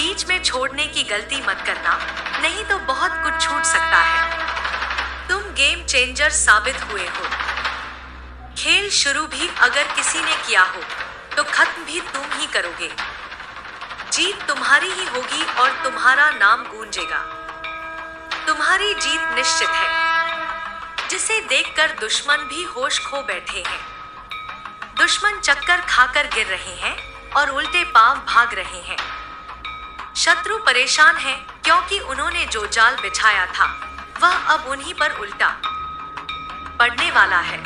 बीच में छोड़ने की गलती मत करना, नहीं तो बहुत कुछ छूट सकता है। तुम गेम चेंजर साबित हुए हो। खेल शुरू भी अगर किसी ने किया हो तो खत्म भी तुम ही करोगे। जीत तुम्हारी ही होगी और तुम्हारा नाम गूंजेगा। तुम्हारी जीत निश्चित है, जिसे देखकर दुश्मन भी होश खो बैठे हैं। दुश्मन चक्कर खाकर गिर रहे हैं और उल्टे पांव भाग रहे हैं। शत्रु परेशान है क्योंकि उन्होंने जो जाल बिछाया था वह अब उन्हीं पर उल्टा पड़ने वाला है।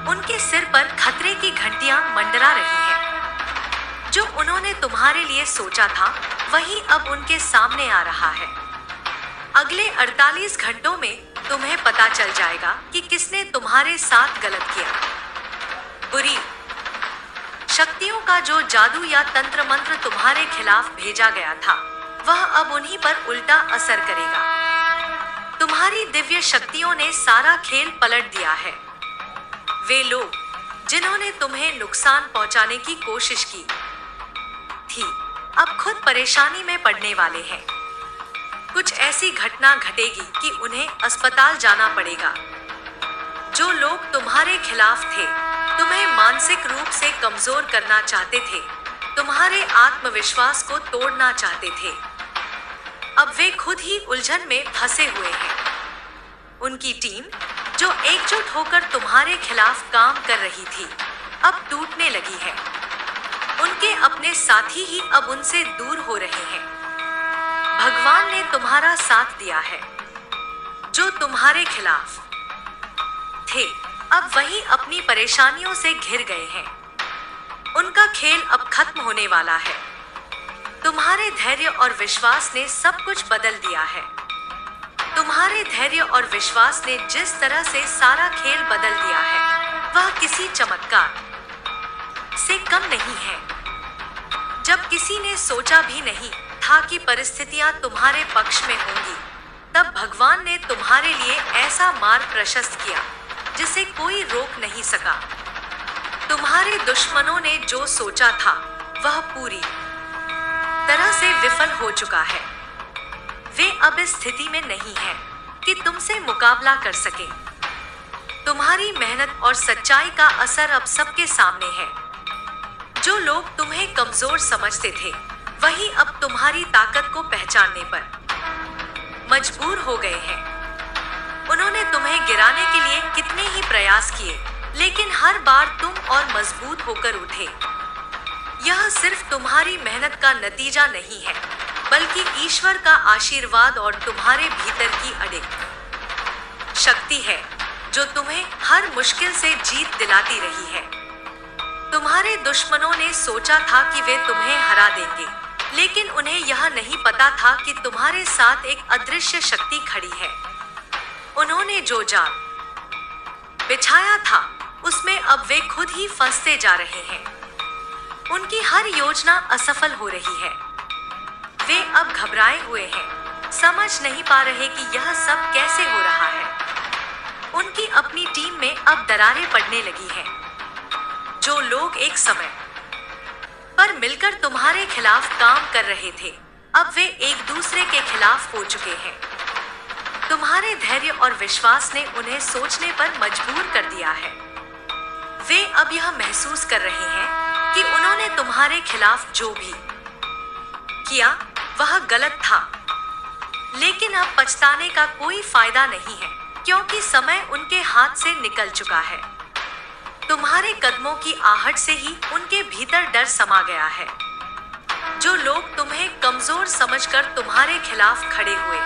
उनके सिर पर खतरे की घंटियां मंडरा रही हैं। जो उन्होंने तुम्हारे लिए सोचा था वही अब उनके सामने आ रहा है। अगले 48 घंटों में तुम्हें पता चल जाएगा कि किसने तुम्हारे साथ गलत किया। बुरी शक्तियों का जो जादू या तंत्र मंत्र तुम्हारे खिलाफ भेजा गया था वह अब उन्हीं पर उल्टा असर करेगा। तुम्हारी दिव्य शक्तियों ने सारा खेल पलट दिया है। वे लोग जिन्होंने तुम्हें नुकसान पहुंचाने की कोशिश की थी अब खुद परेशानी में पड़ने वाले हैं। कुछ ऐसी घटना घटेगी कि उन्हें अस्पताल जाना पड़ेगा। जो लोग तुम्हारे खिलाफ थे, तुम्हें मानसिक रूप से कमजोर करना चाहते थे, तुम्हारे आत्मविश्वास को तोड़ना चाहते थे, अब वे खुद ही उलझन में फंसे हुए हैं। उनकी टीम जो एकजुट होकर तुम्हारे खिलाफ काम कर रही थी अब टूटने लगी है। उनके अपने साथी ही अब उनसे दूर हो रहे हैं। भगवान ने तुम्हारा साथ दिया है। जो तुम्हारे खिलाफ थे अब वही अपनी परेशानियों से घिर गए हैं। उनका खेल अब खत्म होने वाला है। तुम्हारे धैर्य और विश्वास ने सब कुछ बदल दिया है। तुम्हारे धैर्य और विश्वास ने जिस तरह से सारा खेल बदल दिया है वह किसी चमत्कार से कम नहीं है। जब किसी ने सोचा भी नहीं था कि परिस्थितियां तुम्हारे पक्ष में होंगी, तब भगवान ने तुम्हारे लिए ऐसा मार्ग प्रशस्त किया जिसे कोई रोक नहीं सका। तुम्हारे दुश्मनों ने जो सोचा था वह पूरी तरह से विफल हो चुका है। वे अब इस स्थिति में नहीं हैं कि तुमसे मुकाबला कर सके। तुम्हारी मेहनत और सच्चाई का असर अब सबके सामने है। जो लोग तुम्हें कमजोर समझते थे वही अब तुम्हारी ताकत को पहचानने पर मजबूर हो गए हैं। उन्होंने तुम्हें गिराने के लिए कितने ही प्रयास किए, लेकिन हर बार तुम और मजबूत होकर उठे। यह सिर्फ तुम्हारी मेहनत का नतीजा नहीं है, बल्कि ईश्वर का आशीर्वाद और तुम्हारे भीतर की अडिग शक्ति है जो तुम्हें हर मुश्किल से जीत दिलाती रही है। तुम्हारे दुश्मनों ने सोचा था कि वे तुम्हें हरा देंगे, लेकिन उन्हें यह नहीं पता था कि तुम्हारे साथ एक अदृश्य शक्ति खड़ी है। उन्होंने जो जाल बिछाया था उसमें अब वे खुद ही फंसते जा रहे हैं। उनकी हर योजना असफल हो रही है। वे अब घबराए हुए हैं, समझ नहीं पा रहे कि यह सब कैसे हो रहा है। उनकी अपनी टीम में अब दरारें पड़ने लगी हैं। जो लोग एक समय पर मिलकर तुम्हारे खिलाफ काम कर रहे थे अब वे एक दूसरे के खिलाफ हो चुके हैं। तुम्हारे धैर्य और विश्वास ने उन्हें सोचने पर मजबूर कर दिया है। वे अब यह महसूस कर रहे हैं कि उन्होंने तुम्हारे खिलाफ जो भी किया वह गलत था, लेकिन अब पछताने का कोई फायदा नहीं है क्योंकि समय उनके हाथ से निकल चुका है। तुम्हारे कदमों की आहट से ही उनके भीतर डर समा गया है। जो लोग तुम्हें कमजोर समझकर तुम्हारे खिलाफ खड़े हुए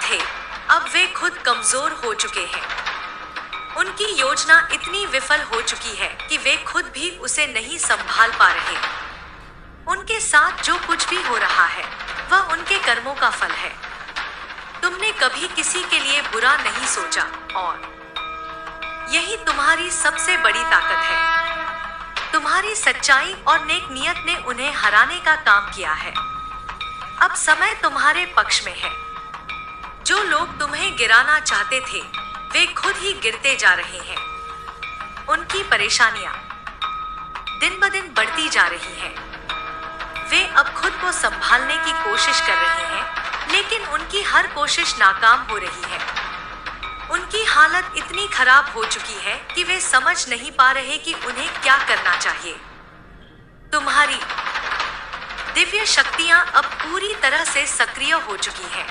थे अब वे खुद कमजोर हो चुके हैं। उनकी योजना इतनी विफल हो चुकी है कि वे खुद भी उसे नहीं संभाल पा रहे। उनके साथ जो कुछ भी हो रहा है वह उनके कर्मों का फल है। तुमने कभी किसी के लिए बुरा नहीं सोचा और यही तुम्हारी सबसे बड़ी ताकत है। तुम्हारी सच्चाई और नेक नियत ने उन्हें हराने का काम किया है। अब समय तुम्हारे पक्ष में है। जो लोग तुम्हें गिराना चाहते थे वे खुद ही गिरते जा रहे हैं। उनकी परेशानियां दिन ब दिन बढ़ती जा रही हैं। वे अब खुद को संभालने की कोशिश कर रहे हैं, लेकिन उनकी हर कोशिश नाकाम हो रही है। उनकी हालत इतनी खराब हो चुकी है कि वे समझ नहीं पा रहे कि उन्हें क्या करना चाहिए। तुम्हारी दिव्य शक्तियां अब पूरी तरह से सक्रिय हो चुकी हैं।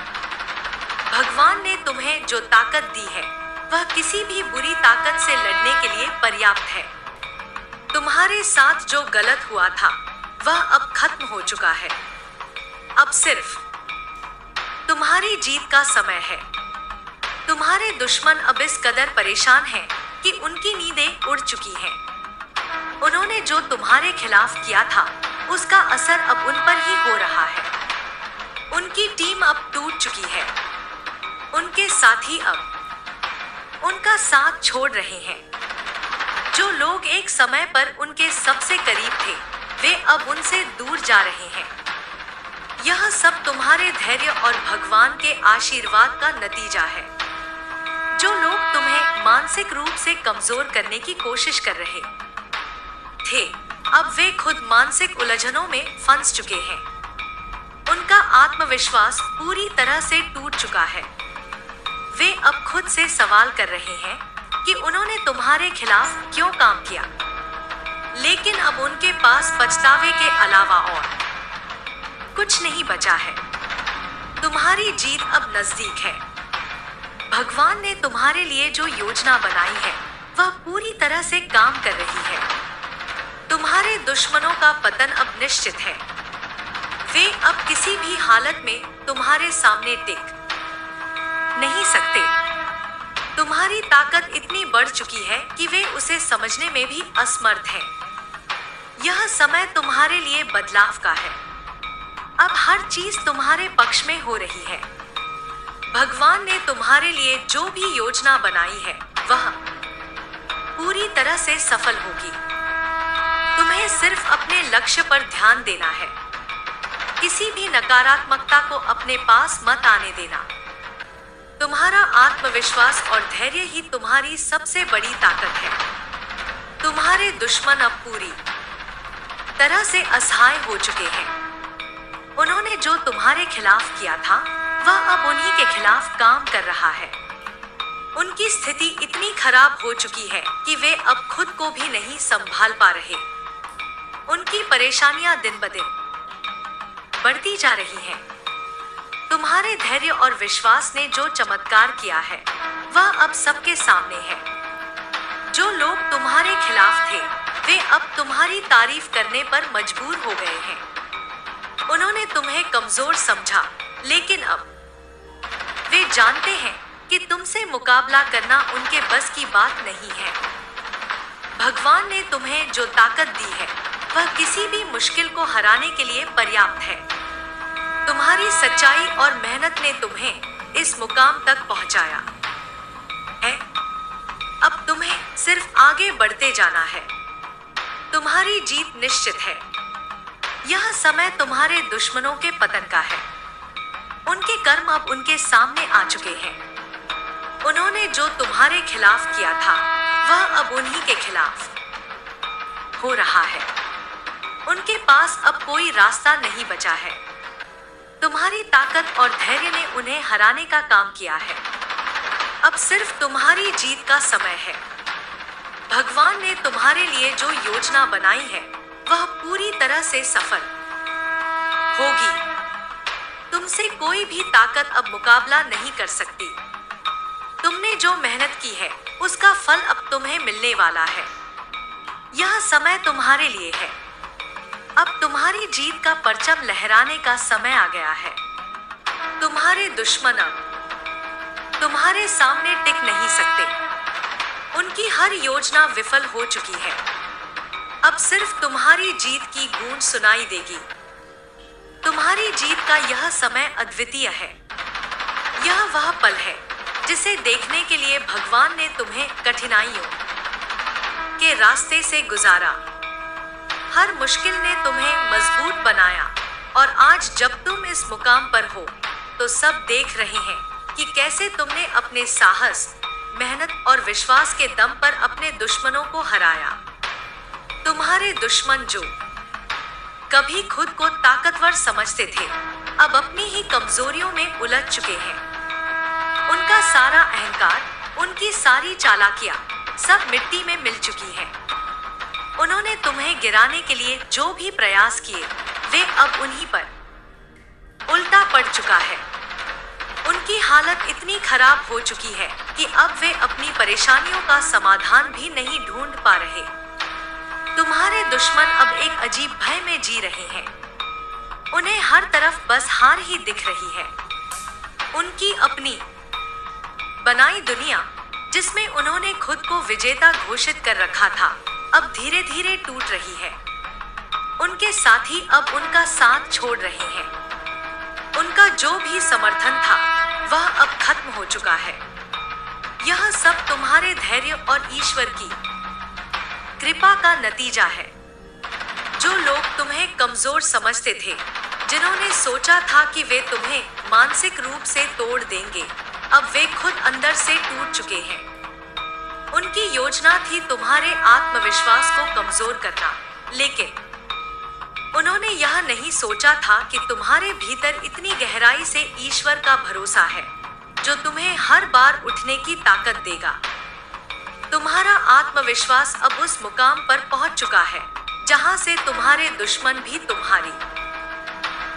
भगवान ने तुम्हें जो ताकत दी है, वह किसी भी बुरी ताकत से लड़ने के लिए पर्याप्त है। तुम्हारे साथ जो गलत हुआ था, वह अब खत्म हो चुका है। अब सिर्फ तुम्हारी जीत का समय है। तुम्हारे दुश्मन अब इस कदर परेशान हैं कि उनकी नींदें उड़ चुकी हैं। उन्होंने जो तुम्हारे खिलाफ किया था, उसका असर अब उन पर ही हो रहा है। उनकी टीम अब टूट चुकी है। उनके साथी अब उनका साथ छोड़ रहे हैं। जो लोग एक समय पर उनके सबसे करीब थे, वे अब उनसे दूर जा रहे हैं। यह सब तुम्हारे धैर्य और भगवान के आशीर्वाद का नतीजा है। जो लोग तुम्हें मानसिक रूप से कमजोर करने की कोशिश कर रहे थे, अब वे खुद मानसिक उलझनों में फंस चुके हैं। उनका आत्मविश्वास पूरी तरह से टूट चुका है। वे अब खुद से सवाल कर रहे हैं कि उन्होंने तुम्हारे खिलाफ क्यों काम किया, लेकिन अब उनके पास पछतावे के अलावा और कुछ नहीं बचा है। तुम्हारी जीत अब नजदीक है। भगवान ने तुम्हारे लिए जो योजना बनाई है, वह पूरी तरह से काम कर रही है। तुम्हारे दुश्मनों का पतन अब निश्चित है। वे अब किसी भी हालत में तुम्हारे सामने टिक नहीं सकते। तुम्हारी ताकत इतनी बढ़ चुकी है कि वे उसे समझने में भी असमर्थ हैं। यह समय तुम्हारे लिए बदलाव का है। अब हर चीज तुम्हारे पक्ष में हो रही है। भगवान ने तुम्हारे लिए जो भी योजना बनाई है, वह पूरी तरह से सफल होगी। तुम्हें सिर्फ अपने लक्ष्य पर ध्यान देना है। किसी भी नकारात्मकता को अपने पास मत आने देना। तुम्हारा आत्मविश्वास और धैर्य ही तुम्हारी सबसे बड़ी ताकत है। तुम्हारे दुश्मन अब पूरी तरह से असहाय हो चुके हैं। उन्होंने जो तुम्हारे खिलाफ किया था, वह अब उन्हीं के खिलाफ काम कर रहा है। उनकी स्थिति इतनी खराब हो चुकी है कि वे अब खुद को भी नहीं संभाल पा रहे। उनकी परेशानियां दिन ब दिन बढ़ती जा रही हैं। तुम्हारे धैर्य और विश्वास ने जो चमत्कार किया है, वह अब सबके सामने है। जो लोग तुम्हारे खिलाफ थे, वे अब तुम्हारी तारीफ करने पर मजबूर हो गए हैं। उन्होंने तुम्हें कमजोर समझा, लेकिन अब वे जानते हैं कि तुमसे मुकाबला करना उनके बस की बात नहीं है। भगवान ने तुम्हें जो ताकत दी है, वह किसी भी मुश्किल को हराने के लिए पर्याप्त है। तुम्हारी सच्चाई और मेहनत ने तुम्हें इस मुकाम तक पहुंचाया है। अब तुम्हें सिर्फ आगे बढ़ते जाना है। तुम्हारी जीत निश्चित है। यह समय तुम्हारे दुश्मनों के पतन का है। उनके कर्म अब उनके सामने आ चुके हैं। उन्होंने जो तुम्हारे खिलाफ किया था, वह अब उन्हीं के खिलाफ हो रहा है। उनके पास अब कोई रास्ता नहीं बचा है। तुम्हारी ताकत और धैर्य ने उन्हें हराने का काम किया है। अब सिर्फ तुम्हारी जीत का समय है। भगवान ने तुम्हारे लिए जो योजना बनाई है, वह पूरी तरह से सफल होगी। तुमसे कोई भी ताकत अब मुकाबला नहीं कर सकती। तुमने जो मेहनत की है, उसका फल अब तुम्हें मिलने वाला है। यह समय तुम्हारे लिए है। अब तुम्हारी जीत का परचम लहराने का समय आ गया है। तुम्हारे दुश्मन अब तुम्हारे सामने टिक नहीं सकते। उनकी हर योजना विफल हो चुकी है। अब सिर्फ तुम्हारी जीत की गूंज सुनाई देगी। तुम्हारी जीत का यह समय अद्वितीय है। यह वह पल है जिसे देखने के लिए भगवान ने तुम्हें कठिनाइयों के रास्ते से गुजारा। हर मुश्किल ने तुम्हें मजबूत बनाया, और आज जब तुम इस मुकाम पर हो, तो सब देख रहे हैं कि कैसे तुमने अपने साहस, मेहनत और विश्वास के दम पर अपने दुश्मनों को हराया। तुम्हारे दुश्मन जो कभी खुद को ताकतवर समझते थे, अब अपनी ही कमजोरियों में उलझ चुके हैं। उनका सारा अहंकार, उनकी सारी चालाकियां सब मिट्टी में मिल चुकी हैं। उन्होंने तुम्हें गिराने के लिए जो भी प्रयास किए, वे अब उन्हीं पर उल्टा पड़ चुका है। उनकी हालत इतनी खराब हो चुकी है कि अब वे अपनी परेशानियों का समाधान भी नहीं ढूंढ पा रहे। तुम्हारे दुश्मन अब एक अजीब भय में जी रहे हैं। उन्हें हर तरफ बस हार ही दिख रही है। उनकी अपनी बनाई दुनिया, जिसमें उन्होंने खुद को विजेता घोषित कर रखा था, अब धीरे धीरे टूट रही है। उनके साथी अब उनका साथ छोड़ रहे हैं। उनका जो भी समर्थन था वह अब खत्म हो चुका है। यह सब तुम्हारे धैर्य और ईश्वर की कृपा का नतीजा है। जो लोग तुम्हें कमजोर समझते थे, जिन्होंने सोचा था कि वे तुम्हें मानसिक रूप से तोड़ देंगे, अब वे खुद अंदर से टूट चुके हैं। उनकी योजना थी तुम्हारे आत्मविश्वास को कमजोर करना, लेकिन उन्होंने यह नहीं सोचा था कि तुम्हारे भीतर इतनी गहराई से ईश्वर का भरोसा है, जो तुम्हें हर बार उठने की ताकत देगा। तुम्हारा आत्मविश्वास अब उस मुकाम पर पहुंच चुका है जहां से तुम्हारे दुश्मन भी तुम्हारी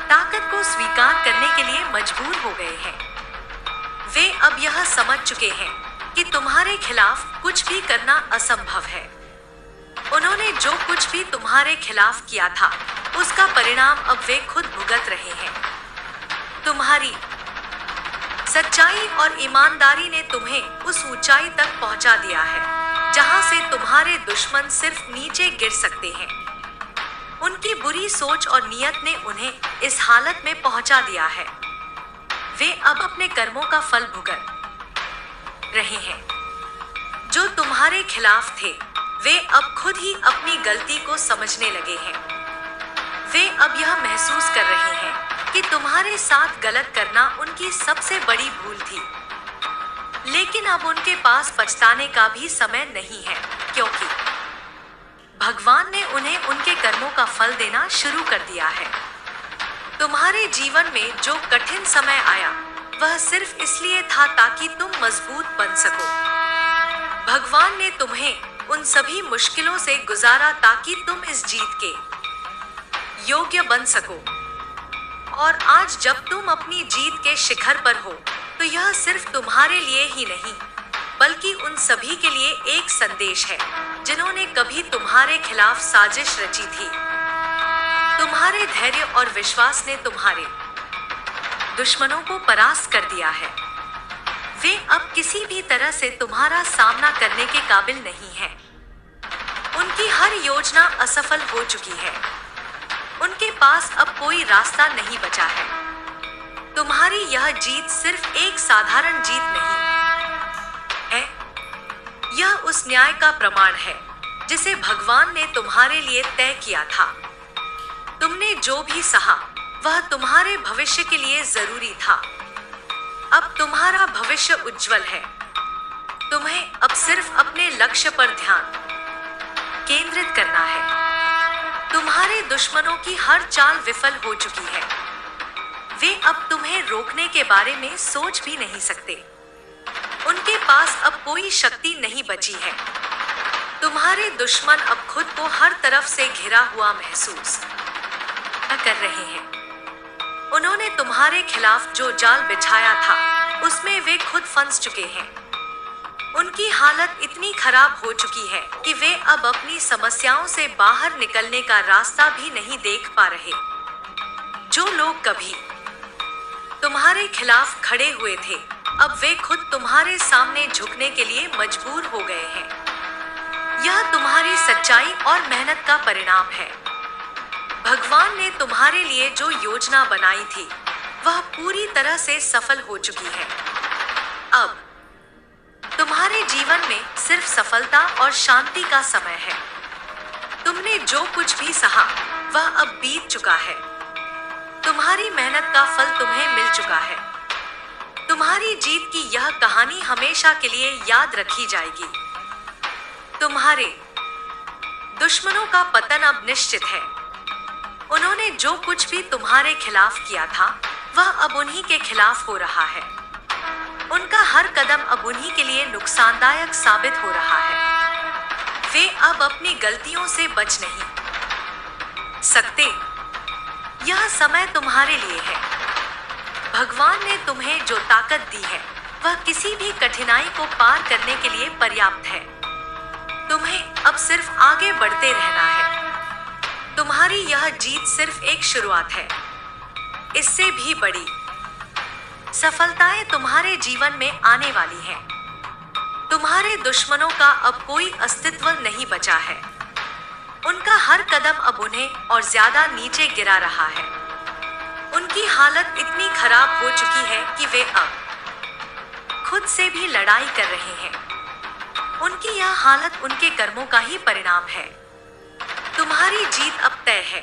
ताकत को स्वीकार करने के लिए मजबूर हो गए हैं। वे अब यह समझ चुके हैं कि तुम्हारे खिलाफ कुछ भी करना असंभव है। उन्होंने जो कुछ भी तुम्हारे खिलाफ किया था, उसका परिणाम अब वे खुद भुगत रहे हैं। तुम्हारी सच्चाई और ईमानदारी ने तुम्हें उस ऊंचाई तक पहुंचा दिया है जहां से तुम्हारे दुश्मन सिर्फ नीचे गिर सकते हैं। उनकी बुरी सोच और नियत ने उन्हें इस हालत में पहुंचा दिया है। वे अब अपने कर्मों का फल भुगत रहे हैं। जो तुम्हारे खिलाफ थे, वे अब खुद ही अपनी गलती को समझने लगे हैं। वे अब यह महसूस कर रहे हैं कि तुम्हारे साथ गलत करना उनकी सबसे बड़ी भूल थी। लेकिन अब उनके पास पछताने का भी समय नहीं है, क्योंकि भगवान ने उन्हें उनके कर्मों का फल देना शुरू कर दिया है। तुम्हारे जीवन में जो कठिन समय आया, वह सिर्फ इसलिए था ताकि तुम मजबूत बन सको। भगवान ने तुम्हें उन सभी मुश्किलों से गुजारा ताकि तुम इस जीत के योग्य बन सको। और आज जब तुम अपनी जीत के शिखर पर हो, तो यह सिर्फ तुम्हारे लिए ही नहीं, बल्कि उन सभी के लिए एक संदेश है जिन्होंने कभी तुम्हारे खिलाफ साजिश रची थी। तुम्हारे धैर्य और विश्वास ने तुम्हारे दुश्मनों को परास्त कर दिया है। वे अब किसी भी तरह से तुम्हारा सामना करने के काबिल नहीं हैं। उनकी हर योजना असफल हो चुकी है। उनके पास अब कोई रास्ता नहीं बचा है। तुम्हारी यह जीत सिर्फ एक साधारण जीत नहीं है, यह उस न्याय का प्रमाण है जिसे भगवान ने तुम्हारे लिए तय किया था। तुमने जो भी सहा, वह तुम्हारे भविष्य के लिए जरूरी था। अब तुम्हारा भविष्य उज्जवल है। तुम्हें अब सिर्फ अपने लक्ष्य पर ध्यान केंद्रित करना है। तुम्हारे दुश्मनों की हर चाल विफल हो चुकी है। वे अब तुम्हें रोकने के बारे में सोच भी नहीं सकते। उनके पास अब कोई शक्ति नहीं बची है। तुम्हारे दुश्मन अब खुद को हर तरफ से घिरा हुआ महसूस कर रहे हैं। उन्होंने तुम्हारे खिलाफ जो जाल बिछाया था, उसमें वे खुद फंस चुके हैं। उनकी हालत इतनी खराब हो चुकी है कि वे अब अपनी समस्याओं से बाहर निकलने का रास्ता भी नहीं देख पा रहे। जो लोग कभी तुम्हारे खिलाफ खड़े हुए थे, अब वे खुद तुम्हारे सामने झुकने के लिए मजबूर हो गए हैं। यह तुम्हारी सच्चाई और मेहनत का परिणाम है। भगवान ने तुम्हारे लिए जो योजना बनाई थी, वह पूरी तरह से सफल हो चुकी है। अब तुम्हारे जीवन में सिर्फ सफलता और शांति का समय है। तुमने जो कुछ भी सहा, वह अब बीत चुका है। तुम्हारी मेहनत का फल तुम्हें मिल चुका है। तुम्हारी जीत की यह कहानी हमेशा के लिए याद रखी जाएगी। तुम्हारे दुश्मनों का पतन अब निश्चित है। उन्होंने जो कुछ भी तुम्हारे खिलाफ किया था वह अब उन्हीं के खिलाफ हो रहा है। उनका हर कदम अब उन्हीं के लिए नुकसानदायक साबित हो रहा है। वे अब अपनी गलतियों से बच नहीं सकते। यह समय तुम्हारे लिए है। भगवान ने तुम्हें जो ताकत दी है वह किसी भी कठिनाई को पार करने के लिए पर्याप्त है। तुम्हें अब सिर्फ आगे बढ़ते रहना है। तुम्हारी यह जीत सिर्फ एक शुरुआत है। इससे भी बड़ी सफलताएं तुम्हारे जीवन में आने वाली हैं। तुम्हारे दुश्मनों का अब कोई अस्तित्व नहीं बचा है। उनका हर कदम अब उन्हें और ज्यादा नीचे गिरा रहा है। उनकी हालत इतनी खराब हो चुकी है कि वे अब खुद से भी लड़ाई कर रहे हैं। उनकी यह हालत उनके कर्मों का ही परिणाम है। तुम्हारी जीत अब तय है।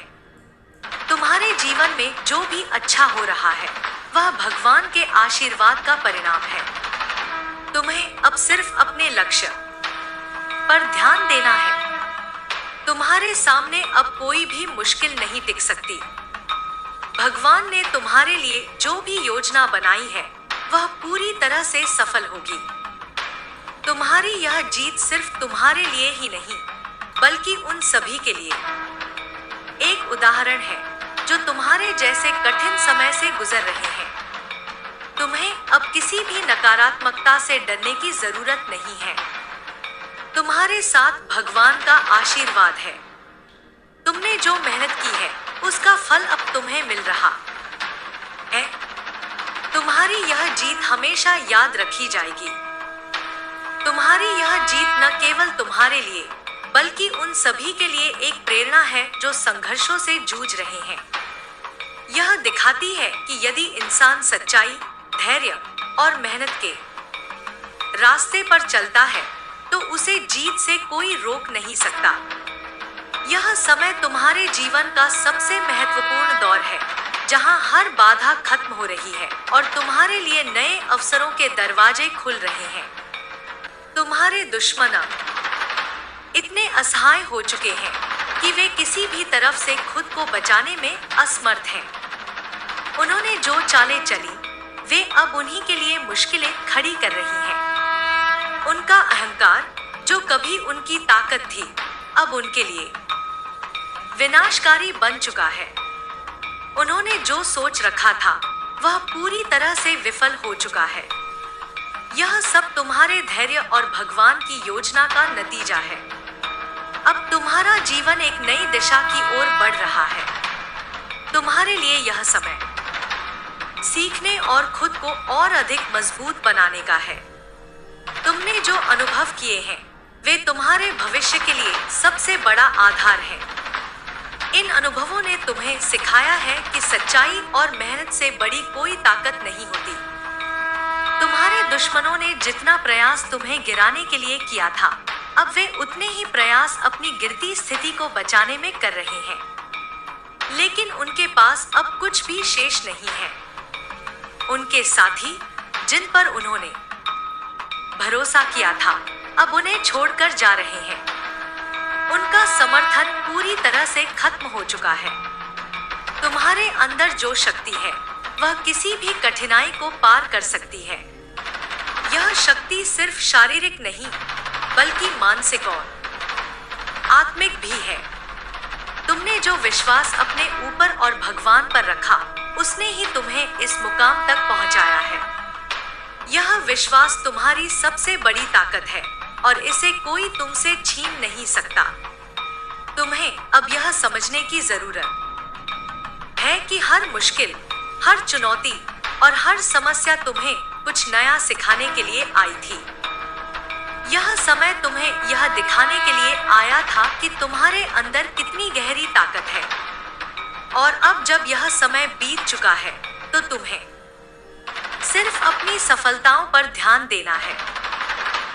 तुम्हारे जीवन में जो भी अच्छा हो रहा है वह भगवान के आशीर्वाद का परिणाम है। तुम्हें अब सिर्फ अपने लक्ष्य पर ध्यान देना है। तुम्हारे सामने अब कोई भी मुश्किल नहीं टिक सकती। भगवान ने तुम्हारे लिए जो भी योजना बनाई है वह पूरी तरह से सफल होगी। तुम्हारी यह जीत सिर्फ तुम्हारे लिए ही नहीं बल्कि उन सभी के लिए एक उदाहरण है जो तुम्हारे जैसे कठिन समय से गुजर रहे हैं। तुम्हें अब किसी भी नकारात्मकता से डरने की जरूरत नहीं है। तुम्हारे साथ भगवान का आशीर्वाद है। तुमने जो मेहनत की है उसका फल अब तुम्हें मिल रहा है। तुम्हारी यह जीत हमेशा याद रखी जाएगी। तुम्हारी यह जीत न केवल तुम्हारे लिए बल्कि उन सभी के लिए एक प्रेरणा है जो संघर्षों से जूझ रहे हैं। यह दिखाती है कि यदि इंसान सच्चाई, धैर्य और मेहनत के रास्ते पर चलता है तो उसे जीत से कोई रोक नहीं सकता। यह समय तुम्हारे जीवन का सबसे महत्वपूर्ण दौर है जहां हर बाधा खत्म हो रही है और तुम्हारे लिए नए अवसरों के दरवाजे खुल रहे हैं। तुम्हारे दुश्मन अब इतने असहाय हो चुके हैं कि वे किसी भी तरफ से खुद को बचाने में असमर्थ हैं। उन्होंने जो चालें चली वे अब उन्हीं के लिए मुश्किलें खड़ी कर रही हैं। उनका अहंकार जो कभी उनकी ताकत थी अब उनके लिए विनाशकारी बन चुका है। उन्होंने जो सोच रखा था वह पूरी तरह से विफल हो चुका है। यह सब तुम्हारे धैर्य और भगवान की योजना का नतीजा है। अब तुम्हारा जीवन एक नई दिशा की ओर बढ़ रहा है। तुम्हारे लिए यह समय सीखने और खुद को और अधिक मजबूत बनाने का है। तुमने जो अनुभव किए हैं वे तुम्हारे भविष्य के लिए सबसे बड़ा आधार है। इन अनुभवों ने तुम्हें सिखाया है कि सच्चाई और मेहनत से बड़ी कोई ताकत नहीं होती। तुम्हारे दुश्मनों ने जितना प्रयास तुम्हें गिराने के लिए किया था अब वे उतने ही प्रयास अपनी गिरती स्थिति को बचाने में कर रहे हैं। लेकिन उनके पास अब कुछ भी शेष नहीं है। उनके साथी जिन पर उन्होंने भरोसा किया था अब उन्हें छोड़कर जा रहे हैं। उनका समर्थन पूरी तरह से खत्म हो चुका है। तुम्हारे अंदर जो शक्ति है वह किसी भी कठिनाई को पार कर सकती है। यह शक्ति सिर्फ शारीरिक नहीं बल्कि मानसिक और आत्मिक भी है। तुमने जो विश्वास अपने ऊपर और भगवान पर रखा उसने ही तुम्हें इस मुकाम तक पहुंचाया है। यह विश्वास तुम्हारी सबसे बड़ी ताकत है और इसे कोई तुमसे छीन नहीं सकता। तुम्हें अब यह समझने की जरूरत है कि हर मुश्किल, हर चुनौती और हर समस्या तुम्हें कुछ नया सिखाने के लिए आई थी। यह समय तुम्हें यह दिखाने के लिए आया था कि तुम्हारे अंदर कितनी गहरी ताकत है। और अब जब यह समय बीत चुका है तो तुम्हें सिर्फ अपनी सफलताओं पर ध्यान देना है।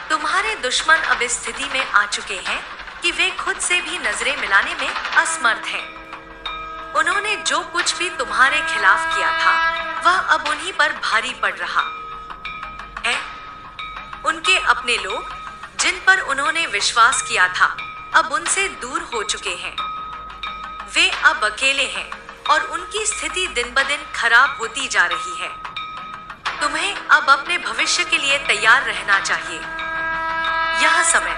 तुम्हारे दुश्मन अब इस स्थिति में आ चुके हैं कि वे खुद से भी नजरें मिलाने में असमर्थ हैं। उन्होंने जो कुछ भी तुम्हारे खिलाफ किया था वह अब उन्हीं पर भारी पड़ रहा है। उनके अपने लोग जिन पर उन्होंने विश्वास किया था अब उनसे दूर हो चुके हैं। वे अब अकेले हैं और उनकी स्थिति दिन ब दिन खराब होती जा रही है। तुम्हें अब अपने भविष्य के लिए तैयार रहना चाहिए। यह समय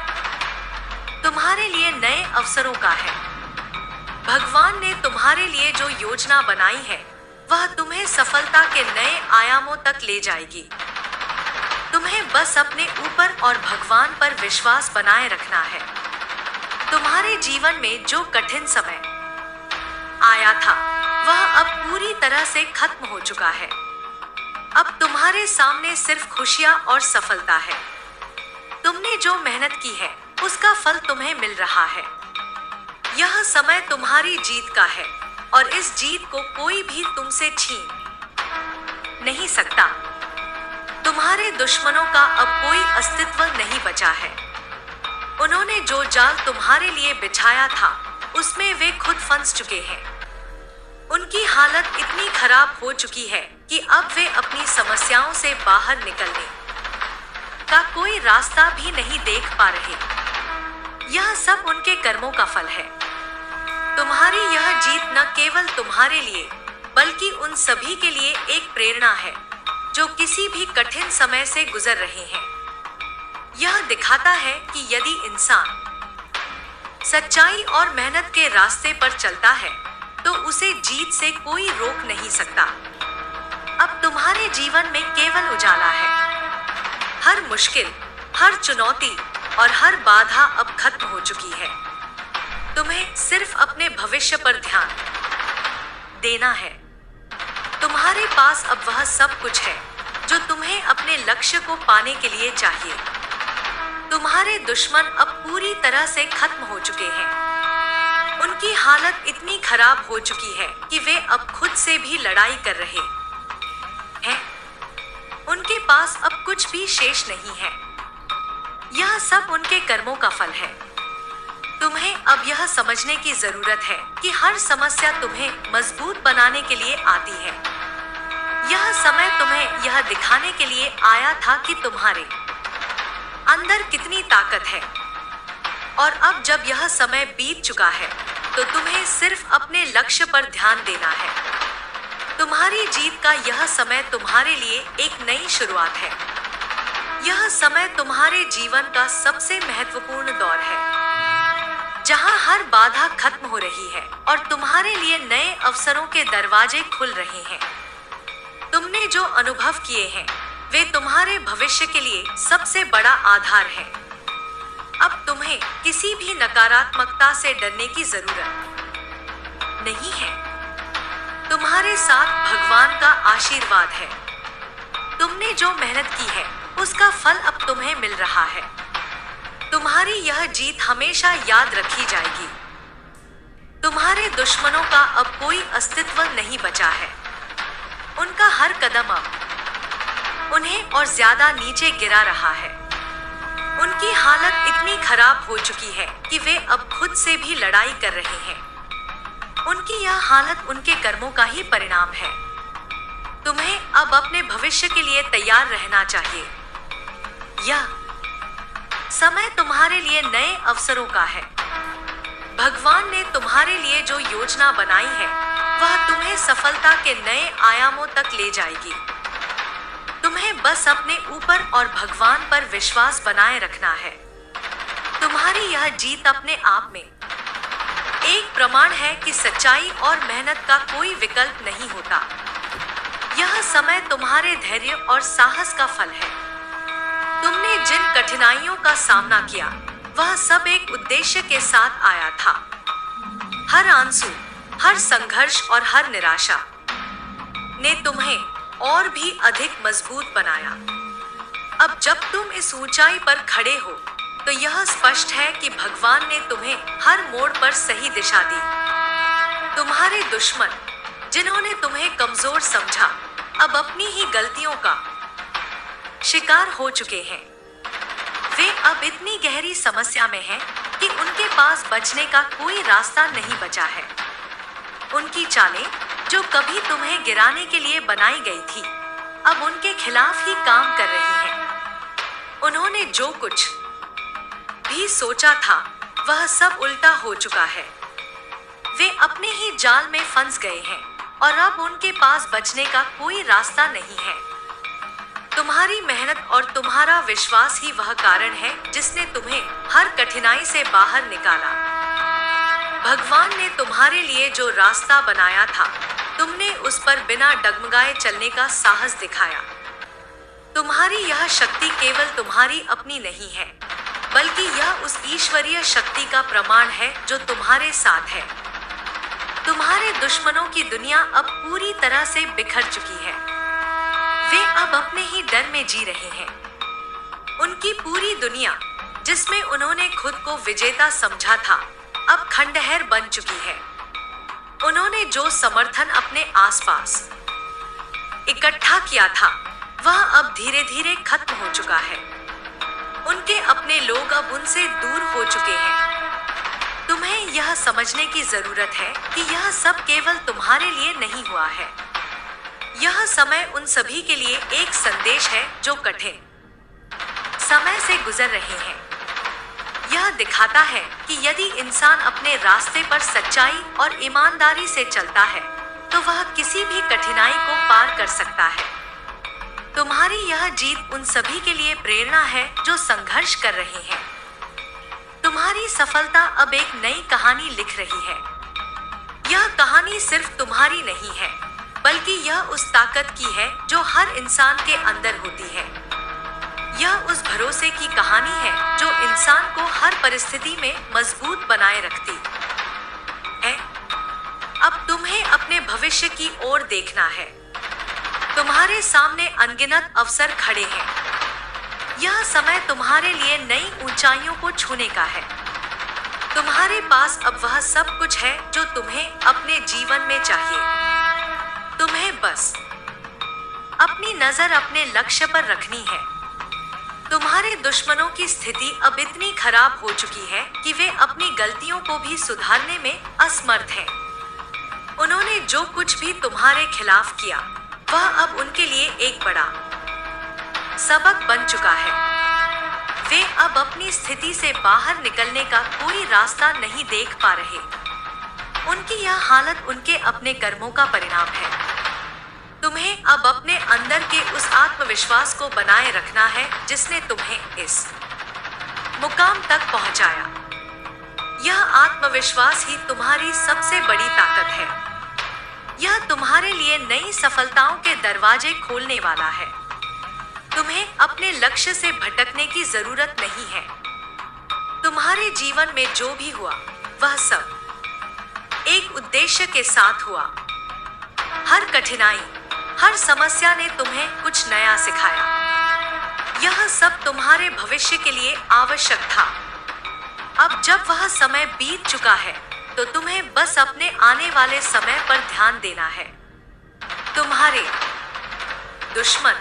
तुम्हारे लिए नए अवसरों का है। भगवान ने तुम्हारे लिए जो योजना बनाई है वह तुम्हें सफलता के नए आयामों तक ले जाएगी। तुम्हें बस अपने ऊपर और भगवान पर विश्वास बनाए रखना है। तुम्हारे जीवन में जो कठिन समय आया था वह अब पूरी तरह से खत्म हो चुका है। अब तुम्हारे सामने सिर्फ खुशियां और सफलता है। तुमने जो मेहनत की है उसका फल तुम्हें मिल रहा है। यह समय तुम्हारी जीत का है और इस जीत को कोई भी तुमसे छीन नहीं सकता। तुम्हारे दुश्मनों का अब कोई अस्तित्व नहीं बचा है। उन्होंने जो जाल तुम्हारे लिए बिछाया था उसमें वे खुद फंस चुके हैं। उनकी हालत इतनी खराब हो चुकी है कि अब वे अपनी समस्याओं से बाहर निकलने का कोई रास्ता भी नहीं देख पा रहे। यह सब उनके कर्मों का फल है। तुम्हारी यह जीत न केवल तुम्हारे लिए बल्कि उन सभी के लिए एक प्रेरणा है जो किसी भी कठिन समय से गुजर रहे हैं। यह दिखाता है कि यदि इंसान सच्चाई और मेहनत के रास्ते पर चलता है तो उसे जीत से कोई रोक नहीं सकता। अब तुम्हारे जीवन में केवल उजाला है। हर मुश्किल, हर चुनौती और हर बाधा अब खत्म हो चुकी है। तुम्हें सिर्फ अपने भविष्य पर ध्यान देना है। तुम्हारे पास अब वह सब कुछ है जो तुम्हें अपने लक्ष्य को पाने के लिए चाहिए। तुम्हारे दुश्मन अब पूरी तरह से खत्म हो चुके हैं। उनकी हालत इतनी खराब हो चुकी है कि वे अब खुद से भी लड़ाई कर रहे हैं। उनके पास अब कुछ भी शेष नहीं है। यह सब उनके कर्मों का फल है। तुम्हें अब यह समझने की जरूरत है कि हर समस्या तुम्हें मजबूत बनाने के लिए आती है। यह समय तुम्हें यह दिखाने के लिए आया था कि तुम्हारे अंदर कितनी ताकत है। और अब जब यह समय बीत चुका है तो तुम्हें सिर्फ अपने लक्ष्य पर ध्यान देना है। तुम्हारी जीत का यह समय तुम्हारे लिए एक नई शुरुआत है। यह समय तुम्हारे जीवन का सबसे महत्वपूर्ण दौर है जहां हर बाधा खत्म हो रही है और तुम्हारे लिए नए अवसरों के दरवाजे खुल रहे हैं। तुमने जो अनुभव किए हैं वे तुम्हारे भविष्य के लिए सबसे बड़ा आधार है। अब तुम्हें किसी भी नकारात्मकता से डरने की जरूरत नहीं है। तुम्हारे साथ भगवान का आशीर्वाद है। तुमने जो मेहनत की है उसका फल अब तुम्हें मिल रहा है। तुम्हारी यह जीत हमेशा याद रखी जाएगी। तुम्हारे दुश्मनों का अब कोई अस्तित्व नहीं बचा है। उनका हर कदम अब उन्हें और ज्यादा नीचे गिरा रहा है। उनकी हालत इतनी खराब हो चुकी है कि वे अब खुद से भी लड़ाई कर रहे हैं। उनकी यह हालत उनके कर्मों का ही परिणाम है। तुम्हें अब अपने भविष्य के लिए तैयार रहना चाहिए। यह समय तुम्हारे लिए नए अवसरों का है। भगवान ने तुम्हारे लिए जो योजना बनाई है वह तुम्हें सफलता के नए आयामों तक ले जाएगी। तुम्हें बस अपने ऊपर और भगवान पर विश्वास बनाए रखना है। तुम्हारी यह जीत अपने आप में एक प्रमाण है कि सच्चाई और मेहनत का कोई विकल्प नहीं होता। यह समय तुम्हारे धैर्य और साहस का फल है। तुमने जिन कठिनाइयों का सामना किया वह सब एक उद्देश्य के साथ आया था। हर आंसू, हर संघर्ष और हर निराशा ने तुम्हें और भी अधिक मजबूत बनाया। अब जब तुम इस ऊंचाई पर खड़े हो तो यह स्पष्ट है कि भगवान ने तुम्हें हर मोड़ पर सही दिशा दी। तुम्हारे दुश्मन जिन्होंने तुम्हें कमजोर समझा अब अपनी ही गलतियों का शिकार हो चुके हैं। वे अब इतनी गहरी समस्या में हैं कि उनके पास बचने का कोई रास्ता नहीं बचा है। उनकी चालें जो कभी तुम्हें गिराने के लिए बनाई गई थी अब उनके खिलाफ ही काम कर रही हैं। उन्होंने जो कुछ भी सोचा था वह सब उल्टा हो चुका है। वे अपने ही जाल में फंस गए हैं और अब उनके पास बचने का कोई रास्ता नहीं है। तुम्हारी मेहनत और तुम्हारा विश्वास ही वह कारण है जिसने तुम्हें हर कठिनाई से बाहर निकाला। भगवान ने तुम्हारे लिए जो रास्ता बनाया था, तुमने उस पर बिना डगमगाए चलने का साहस दिखाया। तुम्हारी यह शक्ति केवल तुम्हारी अपनी नहीं है, बल्कि यह उस ईश्वरीय शक्ति का प्रमाण है जो तुम्हारे साथ है। तुम्हारे दुश्मनों की दुनिया अब पूरी तरह से बिखर चुकी है। वे अब अपने ही डर में जी रहे हैं। उनकी पूरी दुनिया, जिसमें उन्होंने खुद को विजेता समझा था, अब खंडहर बन चुकी है। उन्होंने जो समर्थन अपने आसपास इकट्ठा किया था, वह अब धीरे धीरे खत्म हो चुका है। उनके अपने लोग अब उनसे दूर हो चुके हैं। तुम्हें यह समझने की जरूरत है कि यह सब केवल तुम्हारे लिए नहीं हुआ है। यह समय उन सभी के लिए एक संदेश है जो कठिन समय से गुजर रहे हैं। यह दिखाता है कि यदि इंसान अपने रास्ते पर सच्चाई और ईमानदारी से चलता है, तो वह किसी भी कठिनाई को पार कर सकता है। तुम्हारी यह जीत उन सभी के लिए प्रेरणा है जो संघर्ष कर रहे हैं। तुम्हारी सफलता अब एक नई कहानी लिख रही है। यह कहानी सिर्फ तुम्हारी नहीं है, बल्कि यह उस ताकत की है जो हर इंसान के अंदर होती है। यह उस भरोसे की कहानी है जो इंसान को हर परिस्थिति में मजबूत बनाए रखती है। अब तुम्हें अपने भविष्य की ओर देखना है। तुम्हारे सामने अनगिनत अवसर खड़े हैं। यह समय तुम्हारे लिए नई ऊंचाइयों को छूने का है। तुम्हारे पास अब वह सब कुछ है जो तुम्हें अपने जीवन में चाहिए। तुम्हें बस अपनी नजर अपने लक्ष्य पर रखनी है। तुम्हारे दुश्मनों की स्थिति अब इतनी खराब हो चुकी है कि वे अपनी गलतियों को भी सुधारने में असमर्थ हैं। उन्होंने जो कुछ भी तुम्हारे खिलाफ किया, वह अब उनके लिए एक बड़ा सबक बन चुका है। वे अब अपनी स्थिति से बाहर निकलने का कोई रास्ता नहीं देख पा रहे। उनकी यह हालत उनके अपने कर्मों का परिणाम है। तुम्हें अब अपने अंदर के उस आत्मविश्वास को बनाए रखना है जिसने तुम्हें इस मुकाम तक पहुंचाया। यह आत्मविश्वास ही तुम्हारी सबसे बड़ी ताकत है। यह तुम्हारे लिए नई सफलताओं के दरवाजे खोलने वाला है। तुम्हें अपने लक्ष्य से भटकने की जरूरत नहीं है। तुम्हारे जीवन में जो भी हुआ, वह सब एक उद्देश्य के साथ हुआ। हर कठिनाई, हर समस्या ने तुम्हें कुछ नया सिखाया। यह सब तुम्हारे भविष्य के लिए आवश्यक था। अब जब वह समय बीत चुका है, तो तुम्हें बस अपने आने वाले समय पर ध्यान देना है। तुम्हारे दुश्मन,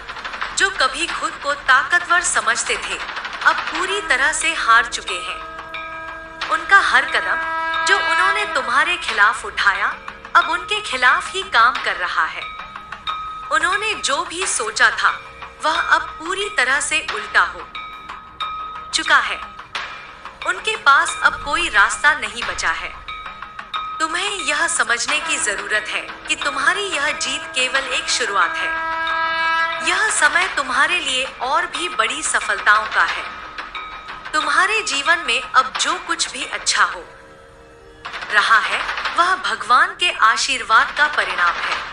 जो कभी खुद को ताकतवर समझते थे, अब पूरी तरह से हार चुके हैं। उनका हर कदम जो उन्होंने तुम्हारे खिलाफ उठाया, अब उनके खिलाफ ही काम कर रहा है। उन्होंने जो भी सोचा था, वह अब पूरी तरह से उल्टा हो चुका है। उनके पास अब कोई रास्ता नहीं बचा है। तुम्हें यह समझने की जरूरत है कि तुम्हारी यह जीत केवल एक शुरुआत है। यह समय तुम्हारे लिए और भी बड़ी सफलताओं का है। तुम्हारे जीवन में अब जो कुछ भी अच्छा हो रहा है, वह भगवान के आशीर्वाद का परिणाम है।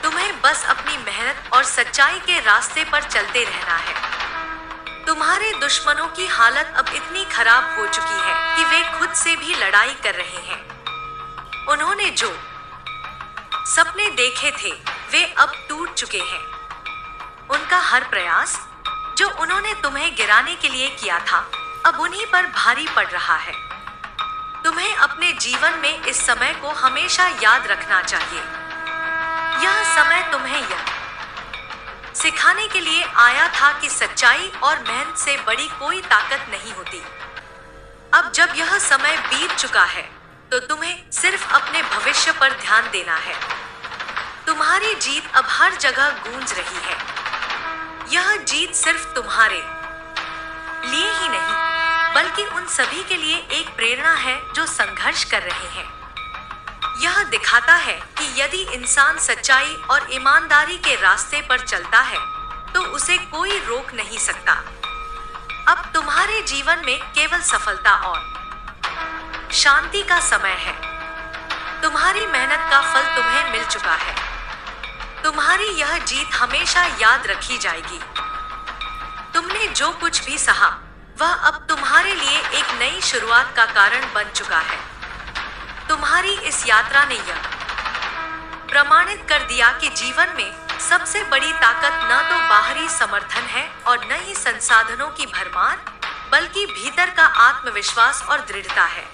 तुम्हें बस अपनी मेहनत और सच्चाई के रास्ते पर चलते रहना है। तुम्हारे दुश्मनों की हालत अब इतनी खराब हो चुकी है कि वे खुद से भी लड़ाई कर रहे हैं। उन्होंने जो सपने देखे थे, वे अब टूट चुके हैं। उनका हर प्रयास जो उन्होंने तुम्हें गिराने के लिए किया था, अब उन्हीं पर भारी पड़ रहा है। तुम्हें अपने जीवन में इस समय को हमेशा याद रखना चाहिए। यह समय तुम्हें यह सिखाने के लिए आया था कि सच्चाई और मेहनत से बड़ी कोई ताकत नहीं होती। अब जब यह समय बीत चुका है, तो तुम्हें सिर्फ अपने भविष्य पर ध्यान देना है। तुम्हारी जीत अब हर जगह गूंज रही है। यह जीत सिर्फ तुम्हारे लिए ही नहीं, बल्कि उन सभी के लिए एक प्रेरणा है जो संघर्ष कर रहे हैं। यह दिखाता है कि यदि इंसान सच्चाई और ईमानदारी के रास्ते पर चलता है तो उसे कोई रोक नहीं सकता। अब तुम्हारे जीवन में केवल सफलता और शांति का समय है। तुम्हारी मेहनत का फल तुम्हें मिल चुका है। तुम्हारी यह जीत हमेशा याद रखी जाएगी। तुमने जो कुछ भी सहा वह अब तुम्हारे लिए एक नई शुरुआत का कारण बन चुका है। तुम्हारी इस यात्रा ने यह प्रमाणित कर दिया कि जीवन में सबसे बड़ी ताकत न तो बाहरी समर्थन है और न ही संसाधनों की भरमार, बल्कि भीतर का आत्मविश्वास और दृढ़ता है।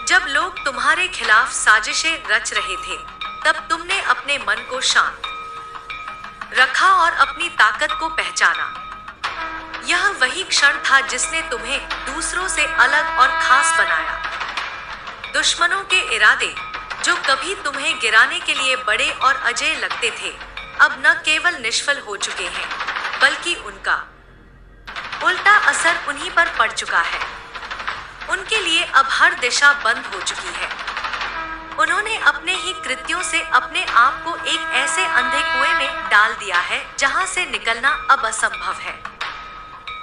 जब लोग तुम्हारे खिलाफ साजिशें रच रहे थे, तब तुमने अपने मन को शांत रखा और अपनी ताकत को पहचाना। यह वही क्षण था जिसने तुम्हें दूसरों से अलग और खास बनाया। दुश्मनों के इरादे, जो कभी तुम्हें गिराने के लिए बड़े और अजेय लगते थे, अब न केवल निष्फल हो चुके हैं, बल्कि उनका उल्टा असर उन्हीं पर पड़ चुका है। उनके लिए अब हर दिशा बंद हो चुकी है। उन्होंने अपने ही कृत्यों से अपने आप को एक ऐसे अंधे कुएं में डाल दिया है जहां से निकलना अब असंभव है।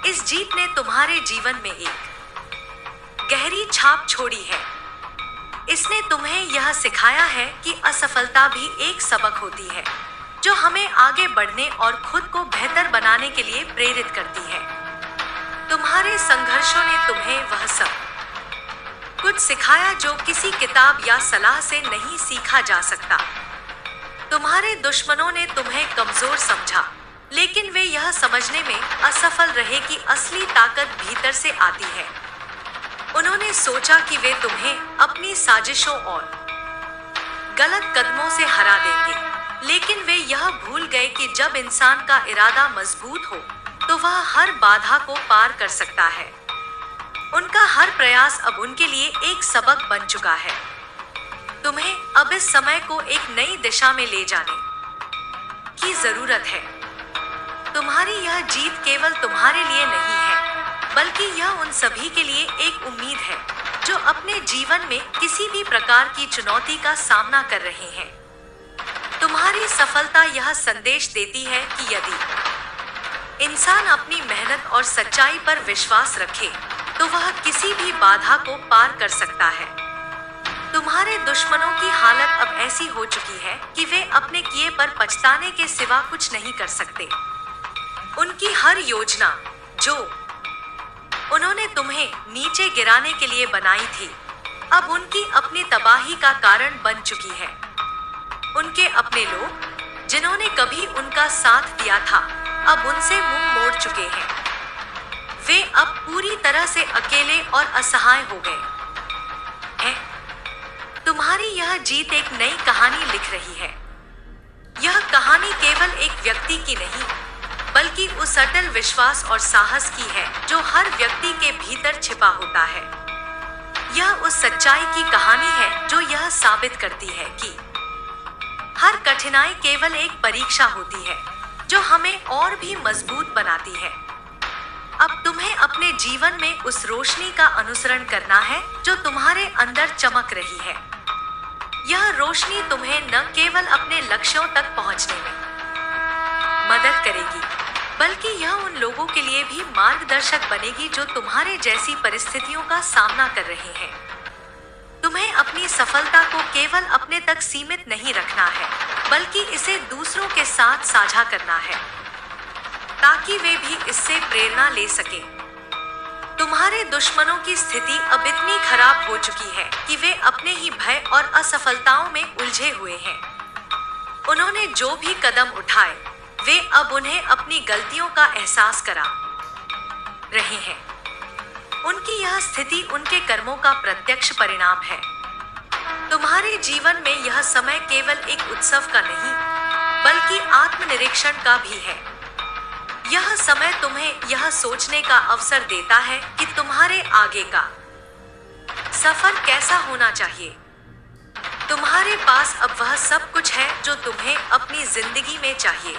इस जीत ने तुम्हारे जीवन में एक गहरी छाप छोड़ी है। इसने तुम्हें यह सिखाया है कि असफलता भी एक सबक होती है, जो हमें आगे बढ़ने और खुद को बेहतर बनाने के लिए प्रेरित करती है। तुम्हारे संघर्षों ने तुम्हें वह सब कुछ सिखाया जो किसी किताब या सलाह से नहीं सीखा जा सकता। तुम्हारे दुश्मनों ने तुम्हें कमजोर समझा, लेकिन वे यह समझने में असफल रहे कि असली ताकत भीतर से आती है। उन्होंने सोचा कि वे तुम्हें अपनी साजिशों और गलत कदमों से हरा देंगे, लेकिन वे यह भूल गए कि जब इंसान का इरादा मजबूत हो तो वह हर बाधा को पार कर सकता है। उनका हर प्रयास अब उनके लिए एक सबक बन चुका है। तुम्हें अब इस समय को एक नई दिशा में ले जाने की जरूरत है। तुम्हारी यह जीत केवल तुम्हारे लिए नहीं है, बल्कि यह उन सभी के लिए एक उम्मीद है जो अपने जीवन में किसी भी प्रकार की चुनौती का सामना कर रहे हैं। तुम्हारी सफलता यह संदेश देती है कि यदि इंसान अपनी मेहनत और सच्चाई पर विश्वास रखे तो वह किसी भी बाधा को पार कर सकता है। तुम्हारे दुश्मनों की हालत अब ऐसी हो चुकी है कि वे अपने किए पर पछताने के सिवा कुछ नहीं कर सकते। उनकी हर योजना जो उन्होंने तुम्हें नीचे गिराने के लिए बनाई थी, अब उनकी अपनी तबाही का कारण बन चुकी है। उनके अपने लोग, जिन्होंने कभी उनका साथ दिया था, अब उनसे मुंह मोड़ चुके हैं। वे अब पूरी तरह से अकेले और असहाय हो गए हैं। तुम्हारी यह जीत एक नई कहानी लिख रही है। यह कहानी केवल एक व्यक्ति की नहीं, बल्कि उस अटल विश्वास और साहस की है जो हर व्यक्ति के भीतर छिपा होता है। यह उस सच्चाई की कहानी है जो यह साबित करती है कि हर कठिनाई केवल एक परीक्षा होती है जो हमें और भी मजबूत बनाती है। अब तुम्हें अपने जीवन में उस रोशनी का अनुसरण करना है जो तुम्हारे अंदर चमक रही है। यह रोशनी तुम्हें न केवल अपने लक्ष्यों तक पहुंचने में मदद करेगी, बल्कि यह उन लोगों के लिए भी मार्गदर्शक बनेगी जो तुम्हारे जैसी परिस्थितियों का सामना कर रहे हैं। तुम्हें अपनी सफलता को केवल अपने तक सीमित नहीं रखना है, बल्कि इसे दूसरों के साथ साझा करना है, ताकि वे भी इससे प्रेरणा ले सकें। तुम्हारे दुश्मनों की स्थिति अब इतनी खराब हो चुकी है कि वे अपने ही भय और असफलताओं में उलझे हुए हैं। उन्होंने जो भी कदम उठाए, वे अब उन्हें अपनी गलतियों का एहसास करा रहे हैं। उनकी यह स्थिति उनके कर्मों का प्रत्यक्ष परिणाम है। तुम्हारे जीवन में यह समय केवल एक उत्सव का नहीं, बल्कि आत्मनिरीक्षण का भी है। यह समय तुम्हें यह सोचने का अवसर देता है कि तुम्हारे आगे का सफर कैसा होना चाहिए। तुम्हारे पास अब वह सब कुछ है जो तुम्हें अपनी जिंदगी में चाहिए।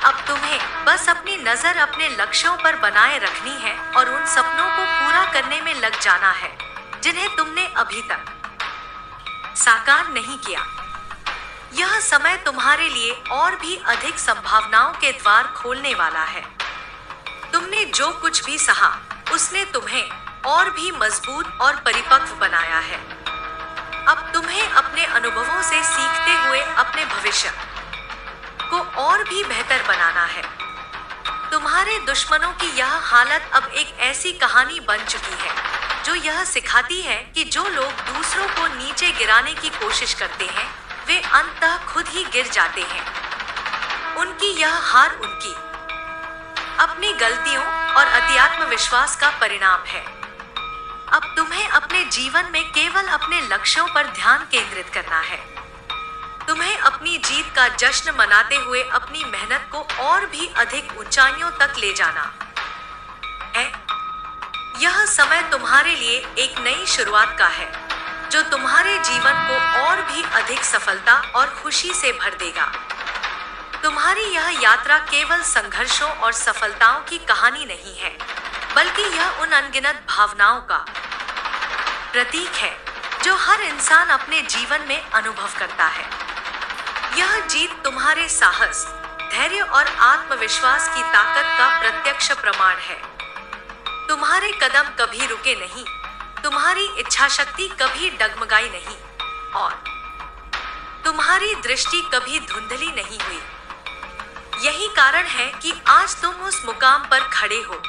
अब तुम्हें बस अपनी नजर अपने लक्ष्यों पर बनाए रखनी है और उन सपनों को पूरा करने में लग जाना है जिन्हें तुमने अभी तक साकार नहीं किया। यह समय तुम्हारे लिए और भी अधिक संभावनाओं के द्वार खोलने वाला है। तुमने जो कुछ भी सहा, उसने तुम्हें और भी मजबूत और परिपक्व बनाया है। अब तुम्हें अपने अनुभवों से सीखते हुए अपने भविष्य को और भी बेहतर बनाना है। तुम्हारे दुश्मनों की यह हालत अब एक ऐसी कहानी बन चुकी है जो यह सिखाती है कि जो लोग दूसरों को नीचे गिराने की कोशिश करते हैं, वे अंततः खुद ही गिर जाते हैं। उनकी यह हार उनकी अपनी गलतियों और अति आत्मविश्वास का परिणाम है। अब तुम्हें अपने जीवन में केवल अपने लक्ष्यों पर ध्यान केंद्रित करना है। तुम्हें अपनी जीत का जश्न मनाते हुए अपनी मेहनत को और भी अधिक ऊंचाइयों तक ले जाना है। यह समय तुम्हारे लिए एक नई शुरुआत का है जो तुम्हारे जीवन को और भी अधिक सफलता और खुशी से भर देगा। तुम्हारी यह यात्रा केवल संघर्षों और सफलताओं की कहानी नहीं है, बल्कि यह उन अनगिनत भावनाओं का प्रतीक है जो हर इंसान अपने जीवन में अनुभव करता है। यह जीत तुम्हारे साहस, धैर्य और आत्मविश्वास की ताकत का प्रत्यक्ष प्रमाण है। तुम्हारे कदम कभी रुके नहीं, तुम्हारी इच्छा शक्ति कभी डगमगाई नहीं और तुम्हारी दृष्टि कभी धुंधली नहीं हुई। यही कारण है कि आज तुम उस मुकाम पर खड़े हो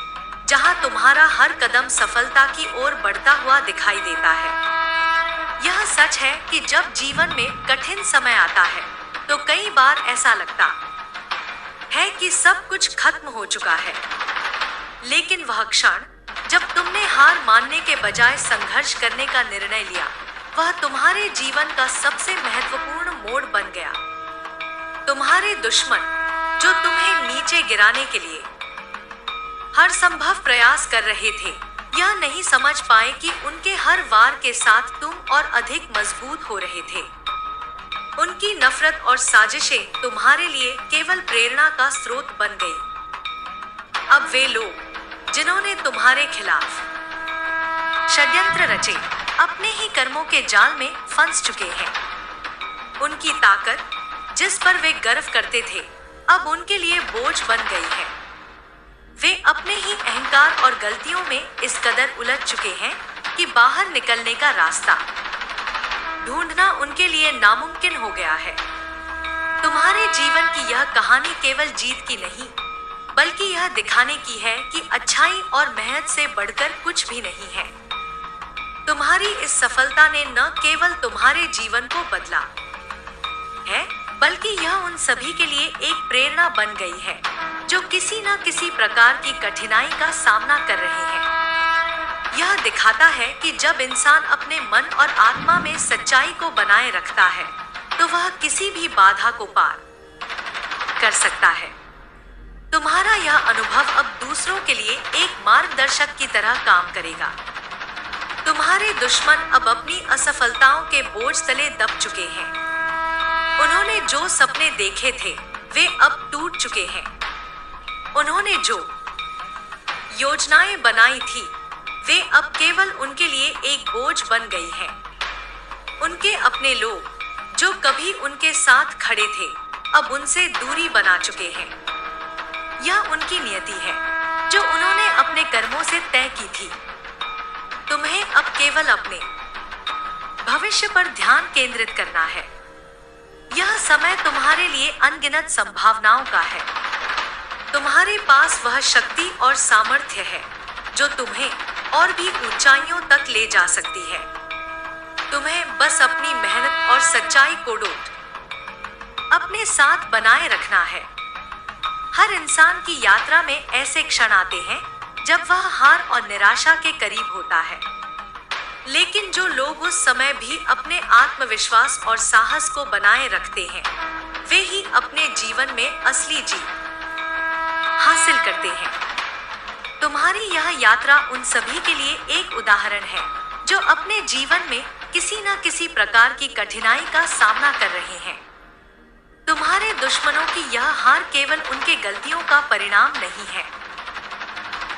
जहां तुम्हारा हर कदम सफलता की ओर बढ़ता हुआ दिखाई देता है। यह सच है कि जब जीवन में कठिन समय आता है तो कई बार ऐसा लगता है कि सब कुछ खत्म हो चुका है, लेकिन वह क्षण जब तुमने हार मानने के बजाय संघर्ष करने का निर्णय लिया, वह तुम्हारे जीवन का सबसे महत्वपूर्ण मोड़ बन गया। तुम्हारे दुश्मन जो तुम्हें नीचे गिराने के लिए हर संभव प्रयास कर रहे थे, यह नहीं समझ पाए कि उनके हर वार के साथ तुम और अधिक मजबूत हो रहे थे। उनकी नफरत और साजिशें तुम्हारे लिए केवल प्रेरणा का स्रोत बन गई। अब वे लोग जिन्होंने तुम्हारे खिलाफ षड्यंत्र रचे, अपने ही कर्मों के जाल में फंस चुके हैं। उनकी ताकत, जिस पर वे गर्व करते थे, अब उनके लिए बोझ बन गई है। वे अपने ही अहंकार और गलतियों में इस कदर उलझ चुके हैं कि बाहर निकलने का रास्ता ढूंढना उनके लिए नामुमकिन हो गया है। तुम्हारे जीवन की यह कहानी केवल जीत की नहीं, बल्कि यह दिखाने की है कि अच्छाई और मेहनत से बढ़कर कुछ भी नहीं है। तुम्हारी इस सफलता ने न केवल तुम्हारे जीवन को बदला है, बल्कि यह उन सभी के लिए एक प्रेरणा बन गई है जो किसी न किसी प्रकार की कठिनाई का सामना कर रहे हैं। यह दिखाता है कि जब इंसान अपने मन और आत्मा में सच्चाई को बनाए रखता है, तो वह किसी भी बाधा को पार कर सकता है। तुम्हारा यह अनुभव अब दूसरों के लिए एक मार्गदर्शक की तरह काम करेगा। तुम्हारे दुश्मन अब अपनी असफलताओं के बोझ तले दब चुके हैं। उन्होंने जो सपने देखे थे, वे अब टूट चुके हैं। उन्होंने जो योजनाएं बनाई थी, वे अब केवल उनके लिए एक बोझ बन गई हैं। उनके अपने लोग जो कभी उनके साथ खड़े थे, अब उनसे दूरी बना चुके हैं। यह उनकी नियति है जो उन्होंने अपने कर्मों से तय की थी। तुम्हें अब केवल अपने भविष्य पर ध्यान केंद्रित करना है। यह समय तुम्हारे लिए अनगिनत संभावनाओं का है। तुम्हारे पास वह शक्ति और सामर्थ्य है जो तुम्हें और भी ऊंचाइयों तक ले जा सकती है। तुम्हें बस अपनी मेहनत और सच्चाई को अपने साथ बनाए रखना है। हर इंसान की यात्रा में ऐसे क्षण आते हैं जब वह हार और निराशा के करीब होता है, लेकिन जो लोग उस समय भी अपने आत्मविश्वास और साहस को बनाए रखते हैं, वे ही अपने जीवन में असली जीत हासिल करते हैं। तुम्हारी यह यात्रा उन सभी के लिए एक उदाहरण है जो अपने जीवन में किसी न किसी प्रकार की कठिनाई का सामना कर रहे हैं। तुम्हारे दुश्मनों की यह हार केवल उनके गलतियों का परिणाम नहीं है,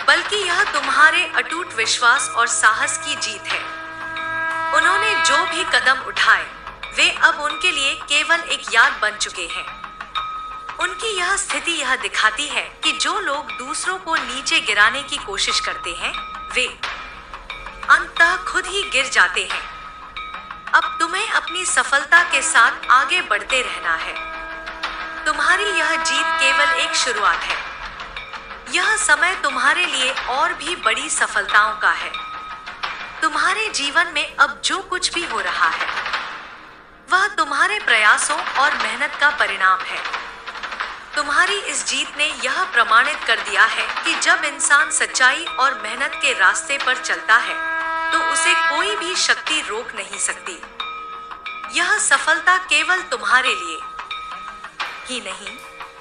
बल्कि यह तुम्हारे अटूट विश्वास और साहस की जीत है। उन्होंने जो भी कदम उठाए, वे अब उनके लिए केवल एक याद बन चुके हैं। उनकी यह स्थिति यह दिखाती है कि जो लोग दूसरों को नीचे गिराने की कोशिश करते हैं, वे अंततः खुद ही गिर जाते हैं। अब तुम्हें अपनी सफलता के साथ आगे बढ़ते रहना है। तुम्हारी यह जीत केवल एक शुरुआत है। यह समय तुम्हारे लिए और भी बड़ी सफलताओं का है। तुम्हारे जीवन में अब जो कुछ भी हो रहा है, वह तुम्हारे प्रयासों और मेहनत का परिणाम है। तुम्हारी इस जीत ने यह प्रमाणित कर दिया है कि जब इंसान सच्चाई और मेहनत के रास्ते पर चलता है, तो उसे कोई भी शक्ति रोक नहीं सकती। यह सफलता केवल तुम्हारे लिए ही नहीं,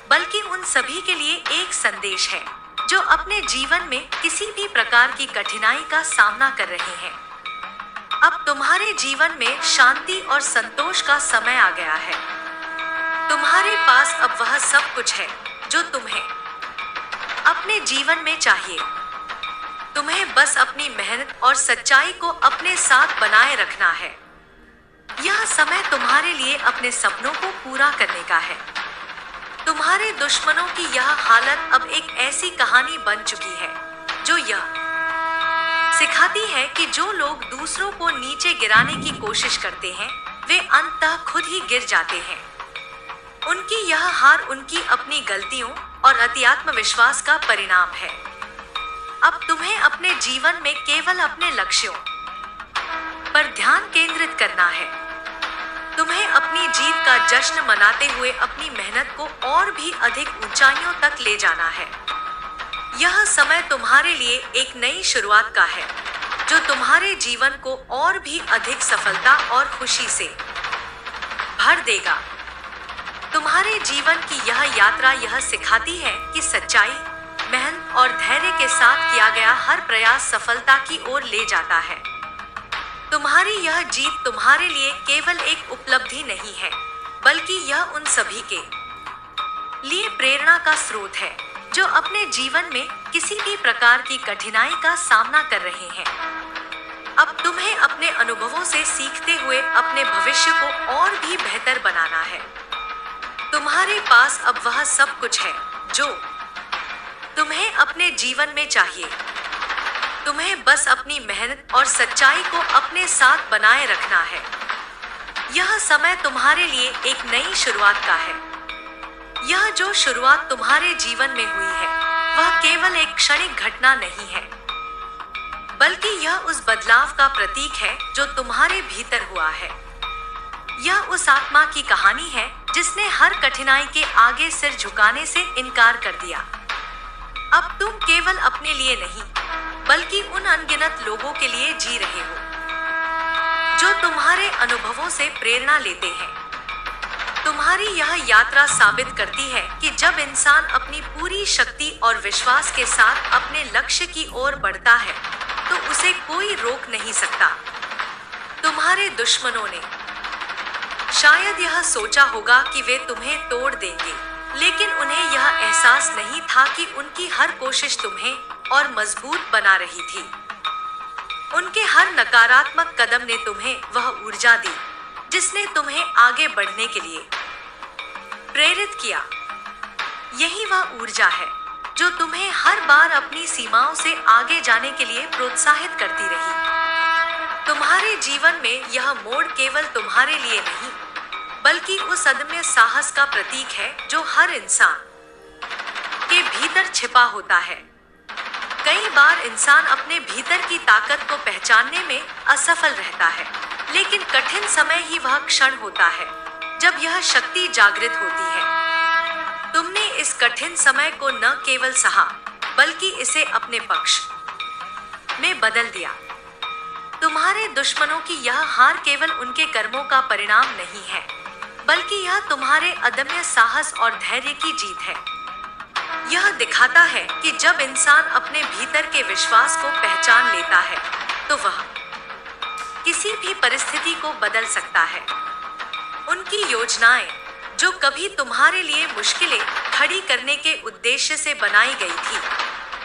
बल्कि उन सभी के लिए एक संदेश है जो अपने जीवन में किसी भी प्रकार की कठिनाई का सामना कर रहे हैं। अब तुम्हारे जीवन में शांति और संतोष का समय आ गया है। तुम्हारे पास अब वह सब कुछ है जो तुम्हें अपने जीवन में चाहिए। तुम्हें बस अपनी मेहनत और सच्चाई को अपने साथ बनाए रखना है। यह समय तुम्हारे लिए अपने सपनों को पूरा करने का है। तुम्हारे दुश्मनों की यह हालत अब एक ऐसी कहानी बन चुकी है जो यह सिखाती है कि जो लोग दूसरों को नीचे गिराने की कोशिश करते हैं, वे अंततः खुद ही गिर जाते हैं। उनकी यह हार उनकी अपनी गलतियों और अति आत्मविश्वास का परिणाम है। अब तुम्हें अपने जीवन में केवल अपने लक्ष्यों पर ध्यान केंद्रित करना है। तुम्हें अपनी जीत का जश्न मनाते हुए अपनी मेहनत को और भी अधिक ऊंचाइयों तक ले जाना है। यह समय तुम्हारे लिए एक नई शुरुआत का है, जो तुम्हारे जीवन को और भी अधिक सफलता और खुशी से भर देगा। तुम्हारे जीवन की यह यात्रा यह सिखाती है कि सच्चाई, मेहनत और धैर्य के साथ किया गया हर प्रयास सफलता की ओर ले जाता है। तुम्हारी यह जीत तुम्हारे लिए केवल एक उपलब्धि नहीं है, बल्कि यह उन सभी के लिए प्रेरणा का स्रोत है जो अपने जीवन में किसी भी प्रकार की कठिनाई का सामना कर रहे हैं। अब तुम्हें अपने अनुभवों से सीखते हुए अपने भविष्य को और भी बेहतर बनाना है। तुम्हारे पास अब वह सब कुछ है जो तुम्हें अपने जीवन में चाहिए। तुम्हें बस अपनी मेहनत और सच्चाई को अपने साथ बनाए रखना है। यह समय तुम्हारे लिए एक नई शुरुआत का है। यह जो शुरुआत तुम्हारे जीवन में हुई है, वह केवल एक क्षणिक घटना नहीं है, बल्कि यह उस बदलाव का प्रतीक है जो तुम्हारे भीतर हुआ है। यह उस आत्मा की कहानी है जिसने हर कठिनाई के आगे सिर झुकाने से इनकार कर दिया। अब तुम केवल अपने लिए नहीं, बल्कि उन अनगिनत लोगों के लिए जी रहे हो जो तुम्हारे अनुभवों से प्रेरणा लेते हैं। तुम्हारी यह यात्रा साबित करती है कि जब इंसान अपनी पूरी शक्ति और विश्वास के साथ अपने लक्ष्य की ओर बढ़ता है, तो उसे कोई रोक नहीं सकता। तुम्हारे दुश्मनों ने शायद यह सोचा होगा कि वे तुम्हें तोड़ देंगे, लेकिन उन्हें यह एहसास नहीं था कि उनकी हर कोशिश तुम्हें और मजबूत बना रही थी। उनके हर नकारात्मक कदम ने तुम्हें वह ऊर्जा दी जिसने तुम्हें आगे बढ़ने के लिए प्रेरित किया। यही वह ऊर्जा है जो तुम्हें हर बार अपनी सीमाओं से आगे जाने के लिए प्रोत्साहित करती रही। तुम्हारे जीवन में यह मोड़ केवल तुम्हारे लिए नहीं, बल्कि उस अदम्य साहस का प्रतीक है जो हर इंसान के भीतर छिपा होता है। कई बार इंसान अपने भीतर की ताकत को पहचानने में असफल रहता है, लेकिन कठिन समय ही वह क्षण होता है जब यह शक्ति जागृत होती है। तुमने इस कठिन समय को न केवल सहा, बल्कि इसे अपने पक्ष में बदल दिया। तुम्हारे दुश्मनों की यह हार केवल उनके कर्मों का परिणाम नहीं है, बल्कि यह तुम्हारे अदम्य साहस और धैर्य की जीत है। यह दिखाता है कि जब इंसान अपने भीतर के विश्वास को पहचान लेता है, तो वह किसी भी परिस्थिति को बदल सकता है। उनकी योजनाएं, जो कभी तुम्हारे लिए मुश्किलें खड़ी करने के उद्देश्य से बनाई गई थी,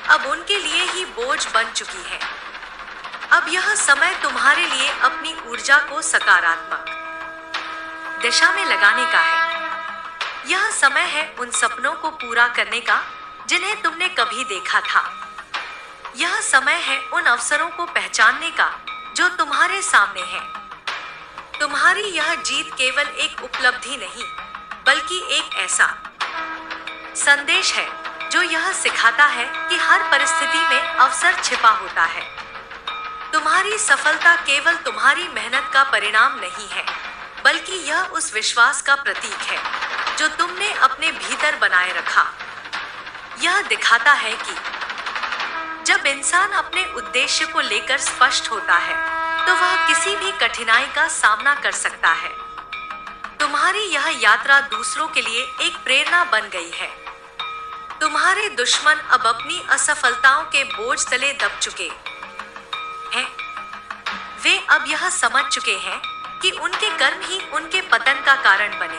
अब उनके लिए ही बोझ बन चुकी है। अब यह समय तुम्हारे लिए अपनी ऊर्जा को सकारात्मक दिशा में लगाने का है। यह समय है उन सपनों को पूरा करने का जिन्हें तुमने कभी देखा था। यह समय है उन अवसरों को पहचानने का जो तुम्हारे सामने है। तुम्हारी यह जीत केवल एक उपलब्धि नहीं, बल्कि एक ऐसा संदेश है जो यह सिखाता है कि हर परिस्थिति में अवसर छिपा होता है। तुम्हारी सफलता केवल तुम्हारी मेहनत का परिणाम नहीं है, बल्कि यह उस विश्वास का प्रतीक है जो तुमने अपने भीतर बनाए रखा। यह दिखाता है कि जब इंसान अपने उद्देश्य को लेकर स्पष्ट होता है, तो वह किसी भी कठिनाई का सामना कर सकता है। तुम्हारी यह यात्रा दूसरों के लिए एक प्रेरणा बन गई है। तुम्हारे दुश्मन अब अपनी असफलताओं के बोझ तले दब चुके हैं। वे अब यह समझ चुके हैं कि उनके कर्म ही उनके पतन का कारण बने।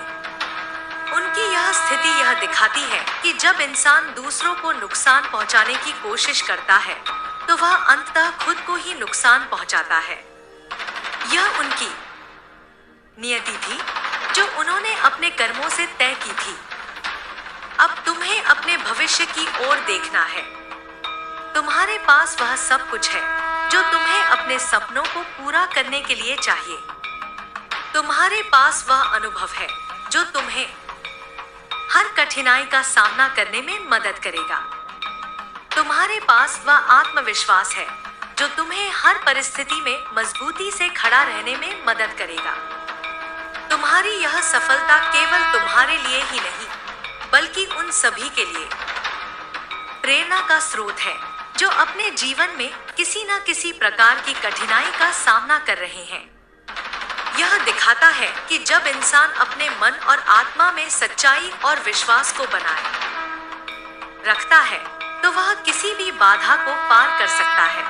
उनकी यह स्थिति यह दिखाती है कि जब इंसान दूसरों को नुकसान पहुंचाने की कोशिश करता है, तो वह अंततः खुद को ही नुकसान पहुंचाता है। यह उनकी नियति थी जो उन्होंने अपने कर्मों से तय की थी। अब तुम्हें अपने भविष्य की ओर देखना है। तुम्हारे पास वह सब कुछ है जो तुम्हें अपने सपनों को पूरा करने के लिए चाहिए। तुम्हारे पास वह अनुभव है जो तुम्हें हर कठिनाई का सामना करने में मदद करेगा। तुम्हारे पास वह आत्मविश्वास है जो तुम्हें हर परिस्थिति में मजबूती से खड़ा रहने में मदद करेगा। तुम्हारी यह सफलता केवल तुम्हारे लिए ही नहीं, बल्कि उन सभी के लिए प्रेरणा का स्रोत है जो अपने जीवन में किसी न किसी प्रकार की कठिनाई का सामना कर रहे हैं। यह दिखाता है कि जब इंसान अपने मन और आत्मा में सच्चाई और विश्वास को बनाए रखता है, तो वह किसी भी बाधा को पार कर सकता है।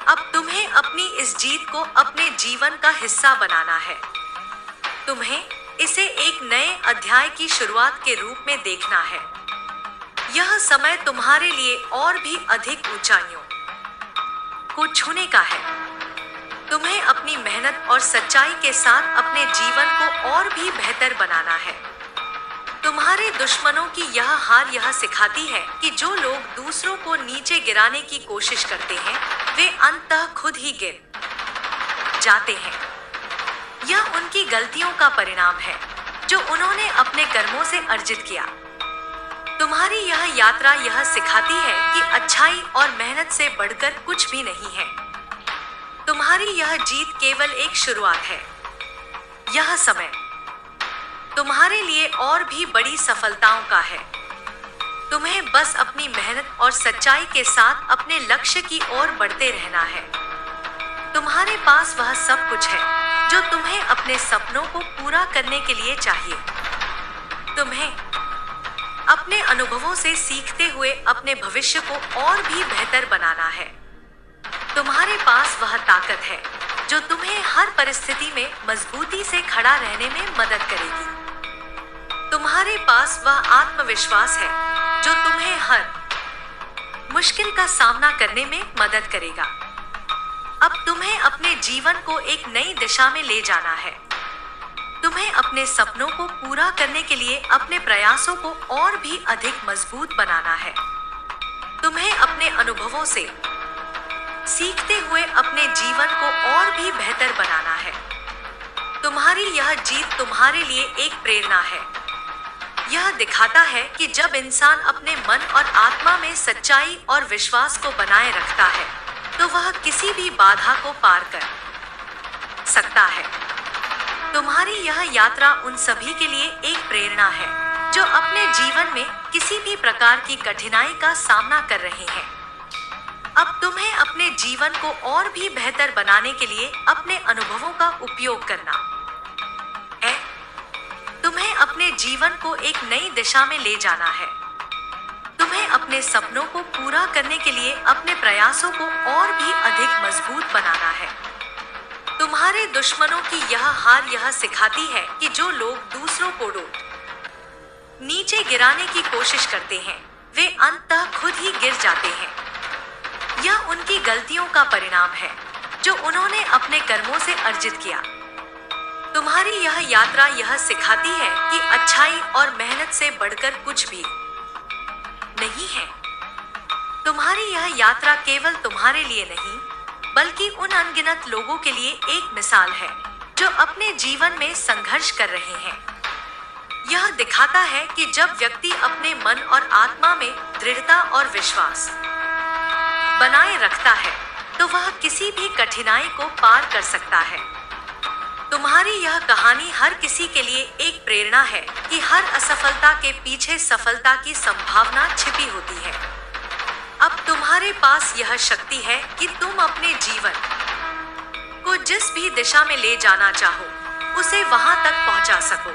अब तुम्हें अपनी इस जीत को अपने जीवन का हिस्सा बनाना है। तुम्हें इसे एक नए अध्याय की शुरुआत के रूप में देखना है। यह समय तुम्हारे लिए और भी अधिक ऊंचाइयों को छूने का है। तुम्हें अपनी मेहनत और सच्चाई के साथ अपने जीवन को और भी बेहतर बनाना है। तुम्हारे दुश्मनों की यह हार यह सिखाती है कि जो लोग दूसरों को नीचे गिराने की कोशिश करते हैं, वे अंततः खुद ही गिर जाते हैं। यह उनकी गलतियों का परिणाम है जो उन्होंने अपने कर्मों से अर्जित किया। तुम्हारी यह यात्रा यह सिखाती है कि अच्छाई और मेहनत से बढ़कर कुछ भी नहीं है। तुम्हारी यह जीत केवल एक शुरुआत है। यह समय तुम्हारे लिए और भी बड़ी सफलताओं का है। तुम्हें बस अपनी मेहनत और सच्चाई के साथ अपने लक्ष्य की ओर बढ़ते रहना है। तुम्हारे पास वह सब कुछ है जो तुम्हें अपने सपनों को पूरा करने के लिए चाहिए। तुम्हें अपने अनुभवों से सीखते हुए अपने भविष्य को और भी बेहतर बनाना है। तुम्हारे पास वह ताकत है जो तुम्हें हर परिस्थिति में मजबूती से खड़ा रहने में मदद करेगी। तुम्हारे पास वह आत्मविश्वास है जो तुम्हें हर मुश्किल का सामना करने में मदद करेगा। अब तुम्हें अपने जीवन को एक नई दिशा में ले जाना है। तुम्हें अपने सपनों को पूरा करने के लिए अपने प्रयासों को और भी अधिक मजबूत बनाना है। तुम्हें अपने अनुभवों से सीखते हुए अपने जीवन को और भी बेहतर बनाना है। तुम्हारी यह जीत तुम्हारे लिए एक प्रेरणा है। यह दिखाता है कि जब इंसान अपने मन और आत्मा में सच्चाई और विश्वास को बनाए रखता है, तो वह किसी भी बाधा को पार कर सकता है। तुम्हारी यह यात्रा उन सभी के लिए एक प्रेरणा है जो अपने जीवन में किसी भी प्रकार की कठिनाई का सामना कर रहे हैं। अब तुम्हें अपने जीवन को और भी बेहतर बनाने के लिए अपने अनुभवों का उपयोग करना है। तुम्हें अपने जीवन को एक नई दिशा में ले जाना है। तुम्हें अपने सपनों को पूरा करने के लिए अपने प्रयासों को और भी अधिक मजबूत बनाना है। तुम्हारे दुश्मनों की यह हार यह सिखाती है कि जो लोग दूसरों को नीचे गिराने की कोशिश करते हैं, वे अंततः खुद ही गिर जाते हैं। यह उनकी गलतियों का परिणाम है जो उन्होंने अपने कर्मों से अर्जित किया। तुम्हारी यह यात्रा यह सिखाती है कि अच्छाई और मेहनत से बढ़कर कुछ भी नहीं है। तुम्हारी यह यात्रा केवल तुम्हारे लिए नहीं, बल्कि उन अनगिनत लोगों के लिए एक मिसाल है जो अपने जीवन में संघर्ष कर रहे हैं। यह दिखाता है कि जब व्यक्ति अपने मन और आत्मा में दृढ़ता और विश्वास बनाए रखता है, तो वह किसी भी कठिनाई को पार कर सकता है। तुम्हारी यह कहानी हर किसी के लिए एक प्रेरणा है कि हर असफलता के पीछे सफलता की संभावना छिपी होती है। अब तुम्हारे पास यह शक्ति है कि तुम अपने जीवन को जिस भी दिशा में ले जाना चाहो, उसे वहां तक पहुंचा सको।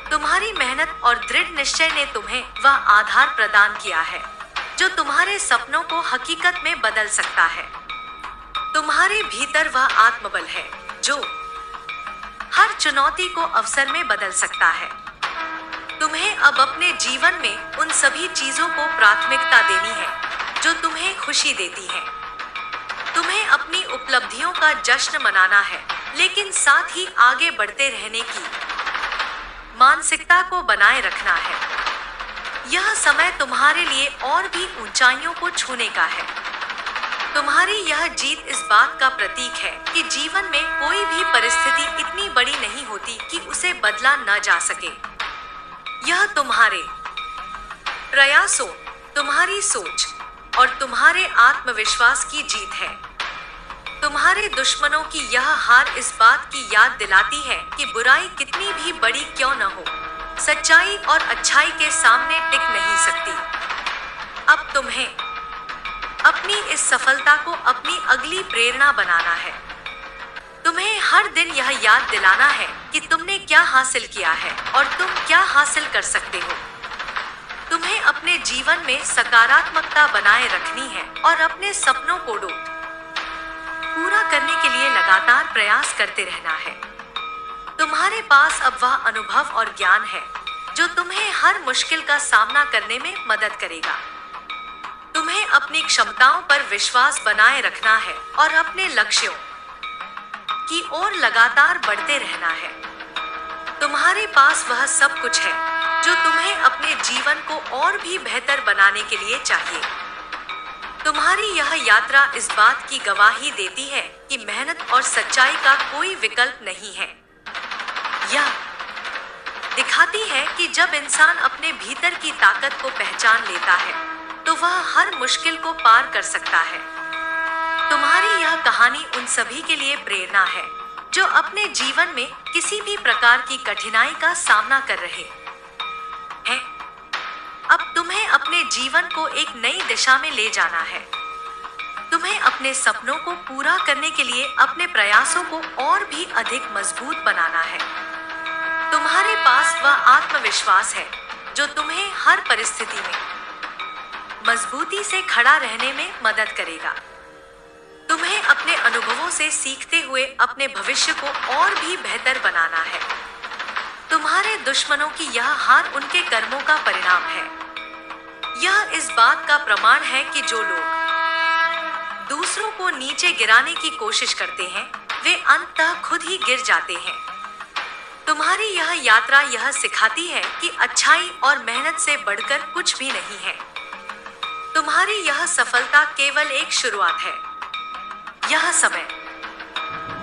तुम्हारी मेहनत और दृढ़ निश्चय ने तुम्हें वह आधार प्रदान किया है जो तुम्हारे सपनों को हकीकत में बदल सकता है। तुम्हारे भीतर वह आत्मबल है जो हर चुनौती को अवसर में बदल सकता है। तुम्हें अब अपने जीवन में उन सभी चीजों को प्राथमिकता देनी है जो तुम्हें खुशी देती हैं। तुम्हें अपनी उपलब्धियों का जश्न मनाना है, लेकिन साथ ही आगे बढ़ते रहने की मानसिकता को बनाए रखना है। यह समय तुम्हारे लिए और भी ऊंचाइयों को छूने का है। तुम्हारी यह जीत इस बात का प्रतीक है कि जीवन में कोई भी परिस्थिति इतनी बड़ी नहीं होती कि उसे बदला न जा सके। यह तुम्हारे प्रयासों, तुम्हारी सोच और तुम्हारे आत्मविश्वास की जीत है। तुम्हारे दुश्मनों की यह हार इस बात की याद दिलाती है कि बुराई कितनी भी बड़ी क्यों न हो, सच्चाई और अच्छाई के सामने टिक नहीं सकती। अब तुम्हें अपनी इस सफलता को अपनी अगली प्रेरणा बनाना है। तुम्हें हर दिन यह याद दिलाना है कि तुमने क्या हासिल किया है और तुम क्या हासिल कर सकते हो। तुम्हें अपने जीवन में सकारात्मकता बनाए रखनी है और अपने सपनों को पूरा करने के लिए लगातार प्रयास करते रहना है। तुम्हारे पास अब वह अनुभव और ज्ञान है जो तुम्हें हर मुश्किल का सामना करने में मदद करेगा। तुम्हें अपनी क्षमताओं पर विश्वास बनाए रखना है और अपने लक्ष्यों की ओर लगातार बढ़ते रहना है। तुम्हारे पास वह सब कुछ है जो तुम्हें अपने जीवन को और भी बेहतर बनाने के लिए चाहिए। तुम्हारी यह यात्रा इस बात की गवाही देती है कि मेहनत और सच्चाई का कोई विकल्प नहीं है। यह दिखाती है कि जब इंसान अपने भीतर की ताकत को पहचान लेता है, तो वह हर मुश्किल को पार कर सकता है। तुम्हारी यह कहानी उन सभी के लिए प्रेरणा है जो अपने जीवन में किसी भी प्रकार की कठिनाई का सामना कर रहे हैं। अब तुम्हें अपने जीवन को एक नई दिशा में ले जाना है। तुम्हें अपने सपनों को पूरा करने के लिए अपने प्रयासों को और भी अधिक मजबूत बनाना है। तुम्हारे पास वह आत्मविश्वास है जो तुम्हें हर परिस्थिति में मजबूती से खड़ा रहने में मदद करेगा। तुम्हें अपने अनुभवों से सीखते हुए अपने भविष्य को और भी बेहतर बनाना है। तुम्हारे दुश्मनों की यह हार उनके कर्मों का परिणाम है। यह इस बात का प्रमाण है कि जो लोग दूसरों को नीचे गिराने की कोशिश करते हैं, वे अंततः खुद ही गिर जाते हैं। तुम्हारी यह यात्रा यह सिखाती है कि अच्छाई और मेहनत से बढ़कर कुछ भी नहीं है। तुम्हारी यह सफलता केवल एक शुरुआत है। यह समय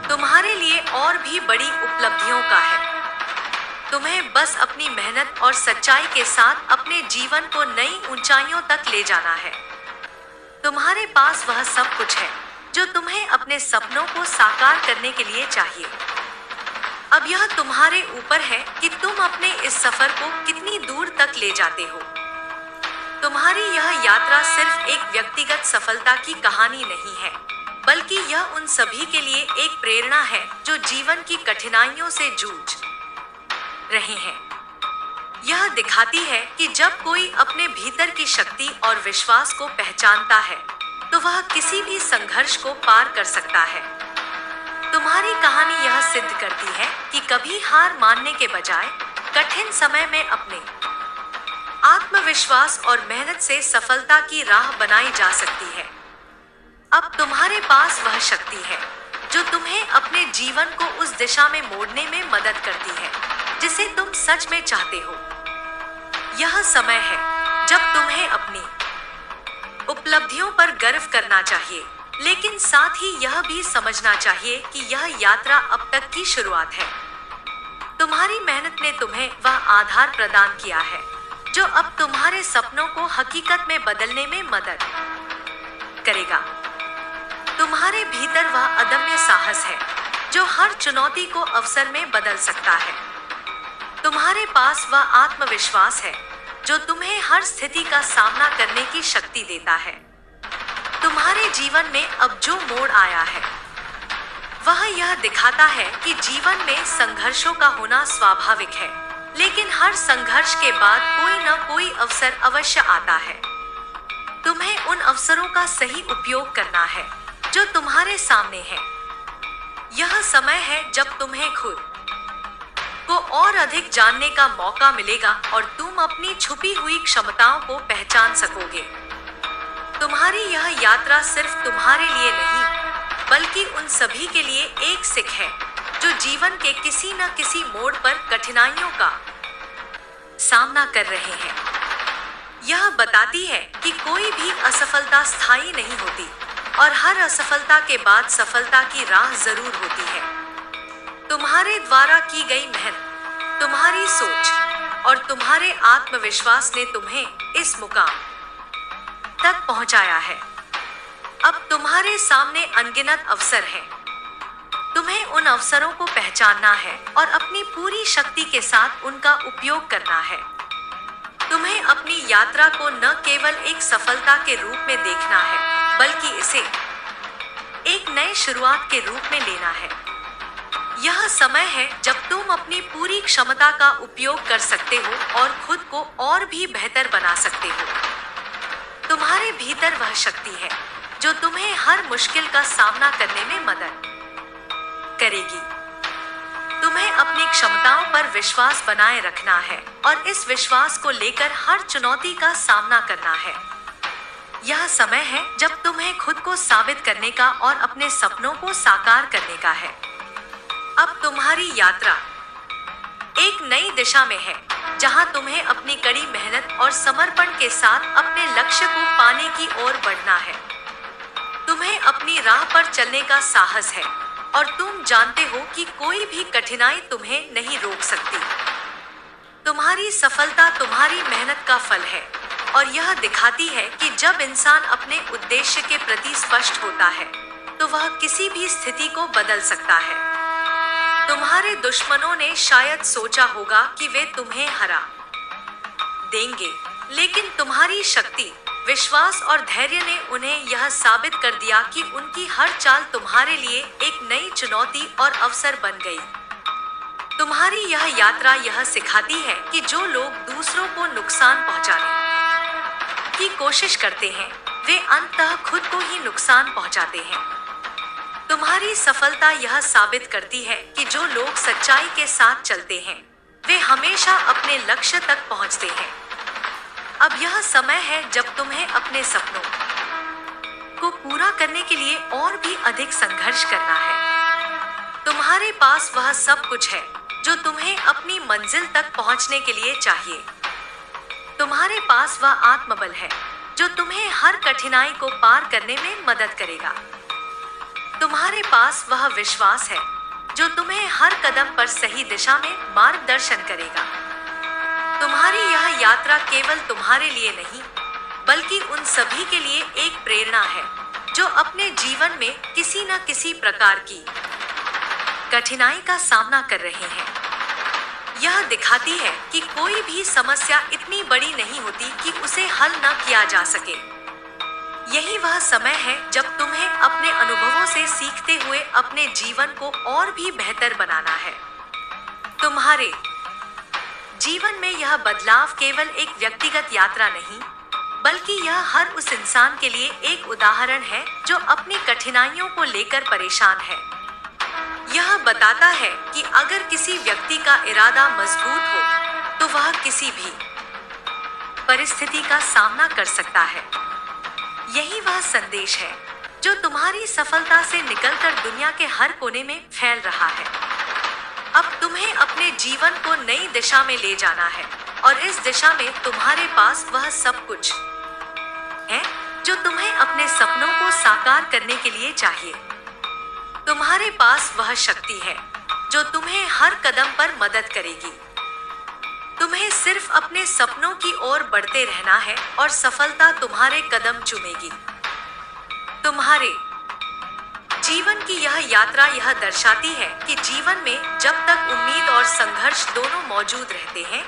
तुम्हारे लिए और भी बड़ी उपलब्धियों का है। तुम्हें बस अपनी मेहनत और सच्चाई के साथ अपने जीवन को नई ऊंचाइयों तक ले जाना है। तुम्हारे पास वह सब कुछ है जो तुम्हें अपने सपनों को साकार करने के लिए चाहिए। अब यह तुम्हारे ऊपर है कि तुम अपने इस सफर को कितनी दूर तक ले जाते हो। तुम्हारी यह यात्रा सिर्फ एक व्यक्तिगत सफलता की कहानी नहीं है, बल्कि यह उन सभी के लिए एक प्रेरणा है जो जीवन की कठिनाइयों से जूझ रहे हैं। यह दिखाती है कि जब कोई अपने भीतर की शक्ति और विश्वास को पहचानता है, तो वह किसी भी संघर्ष को पार कर सकता है। तुम्हारी कहानी यह सिद्ध करती है कि कभी हार मानने के बजाय कठिन समय में अपने आत्मविश्वास और मेहनत से सफलता की राह बनाई जा सकती है। अब तुम्हारे पास वह शक्ति है जो तुम्हें अपने जीवन को उस दिशा में मोड़ने में मदद करती है जिसे तुम सच में चाहते हो। यह समय है जब तुम्हें अपनी उपलब्धियों पर गर्व करना चाहिए, लेकिन साथ ही यह भी समझना चाहिए कि यह यात्रा अब तक की शुरुआत है। तुम्हारी मेहनत ने तुम्हें वह आधार प्रदान किया है जो अब तुम्हारे सपनों को हकीकत में बदलने में मदद करेगा। तुम्हारे भीतर वह अदम्य साहस है जो हर चुनौती को अवसर में बदल सकता है। तुम्हारे पास वह आत्मविश्वास है जो तुम्हें हर स्थिति का सामना करने की शक्ति देता है। तुम्हारे जीवन में अब जो मोड़ आया है वह यह दिखाता है कि जीवन में संघर्षों का होना स्वाभाविक है, लेकिन हर संघर्ष के बाद कोई न कोई अवसर अवश्य आता है। तुम्हें उन अवसरों का सही उपयोग करना है जो तुम्हारे सामने है। यह समय है जब तुम्हें खुद को और अधिक जानने का मौका मिलेगा और तुम अपनी छुपी हुई क्षमताओं को पहचान सकोगे। तुम्हारी यह यात्रा सिर्फ तुम्हारे लिए नहीं बल्कि उन सभी के लिए एक सीख है जो जीवन के किसी न किसी मोड़ पर कठिनाइयों का सामना कर रहे हैं। यह बताती है कि कोई भी असफलता स्थायी नहीं होती और हर असफलता के बाद सफलता की राह जरूर होती है। तुम्हारे द्वारा की गई मेहनत, तुम्हारी सोच और तुम्हारे आत्मविश्वास ने तुम्हें इस मुकाम तक पहुंचाया है। अब तुम्हारे सामने अनगिनत अवसर हैं। तुम्हें उन अवसरों को पहचानना है और अपनी पूरी शक्ति के साथ उनका उपयोग करना है। तुम्हें अपनी यात्रा को न केवल एक सफलता के रूप में देखना है बल्कि इसे एक नई शुरुआत के रूप में लेना है। यह समय है जब तुम अपनी पूरी क्षमता का उपयोग कर सकते हो और खुद को और भी बेहतर बना सकते हो। तुम्हारे भीतर वह शक्ति है जो तुम्हें हर मुश्किल का सामना करने में मदद करेगी। तुम्हें अपनी क्षमताओं पर विश्वास बनाए रखना है और इस विश्वास को लेकर हर चुनौती का सामना करना है। यह समय है जब तुम्हें खुद को साबित करने का और अपने सपनों को साकार करने का है। अब तुम्हारी यात्रा एक नई दिशा में है जहां तुम्हें अपनी कड़ी मेहनत और समर्पण के साथ अपने लक्ष्य को पाने की ओर बढ़ना है। तुम्हें अपनी राह पर चलने का साहस है और तुम जानते हो कि कोई भी कठिनाई तुम्हें नहीं रोक सकती। तुम्हारी सफलता तुम्हारी मेहनत का फल है और यह दिखाती है कि जब इंसान अपने उद्देश्य के प्रति स्पष्ट होता है तो वह किसी भी स्थिति को बदल सकता है। तुम्हारे दुश्मनों ने शायद सोचा होगा कि वे तुम्हें हरा देंगे, लेकिन तुम्हारी शक्ति, विश्वास और धैर्य ने उन्हें यह साबित कर दिया कि उनकी हर चाल तुम्हारे लिए एक नई चुनौती और अवसर बन गई। तुम्हारी यह यात्रा यह सिखाती है कि जो लोग दूसरों को नुकसान पहुंचाने की कोशिश करते हैं वे अंततः खुद को ही नुकसान पहुंचाते हैं। तुम्हारी सफलता यह साबित करती है कि जो लोग सच्चाई के साथ चलते हैं वे हमेशा अपने लक्ष्य तक पहुंचते हैं। अब यह समय है जब तुम्हें अपने सपनों को पूरा करने के लिए और भी अधिक संघर्ष करना है। तुम्हारे पास वह सब कुछ है जो तुम्हें अपनी मंजिल तक पहुंचने के लिए चाहिए। तुम्हारे पास वह आत्मबल है जो तुम्हें हर कठिनाई को पार करने में मदद करेगा। तुम्हारे पास वह विश्वास है जो तुम्हें हर कदम पर सही दिशा में मार्गदर्शन करेगा। तुम्हारी यह यात्रा केवल तुम्हारे लिए नहीं बल्कि उन सभी के लिए एक प्रेरणा है जो अपने जीवन में किसी न किसी प्रकार की कठिनाई का सामना कर रहे हैं। यह दिखाती है कि कोई भी समस्या इतनी बड़ी नहीं होती कि उसे हल न किया जा सके। यही वह समय है जब तुम्हें अपने अनुभवों से सीखते हुए अपने जीवन को और भी बेहतर बनाना है। तुम्हारे जीवन में यह बदलाव केवल एक व्यक्तिगत यात्रा नहीं बल्कि यह हर उस इंसान के लिए एक उदाहरण है जो अपनी कठिनाइयों को लेकर परेशान है। यह बताता है कि अगर किसी व्यक्ति का इरादा मजबूत हो तो वह किसी भी परिस्थिति का सामना कर सकता है। यही वह संदेश है जो तुम्हारी सफलता से निकलकर दुनिया के हर कोने में फैल रहा है। अब तुम्हें अपने जीवन को नई दिशा में ले जाना है और इस दिशा में तुम्हारे पास वह सब कुछ है जो तुम्हें अपने सपनों को साकार करने के लिए चाहिए। तुम्हारे पास वह शक्ति है जो तुम्हें हर कदम पर मदद करेगी। तुम्हें सिर्फ अपने सपनों की ओर बढ़ते रहना है और सफलता तुम्हारे कदम चूमेगी। तुम्हारे जीवन की यह यात्रा यह दर्शाती है कि जीवन में जब तक उम्मीद और संघर्ष दोनों मौजूद रहते हैं,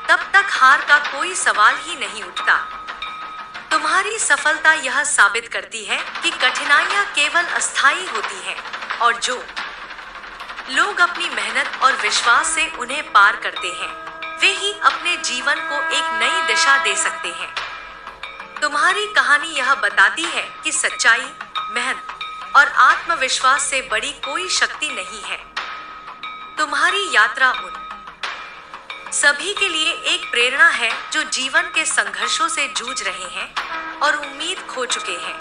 तब तक हार का कोई सवाल ही नहीं उठता। तुम्हारी सफलता यह साबित करती है कि कठिनाइयां केवल अस्थायी होती हैं और जो लोग अपनी मेहनत और विश्वास से उन्हें पार करते हैं, वे ही अपने जीवन को एक नई दिशा दे सकते हैं। तुम्हारी कहानी यह बताती है कि सच्चाई, मेहनत और आत्मविश्वास से बड़ी कोई शक्ति नहीं है। तुम्हारी यात्रा उन सभी के लिए एक प्रेरणा है जो जीवन के संघर्षों से जूझ रहे हैं और उम्मीद खो चुके हैं।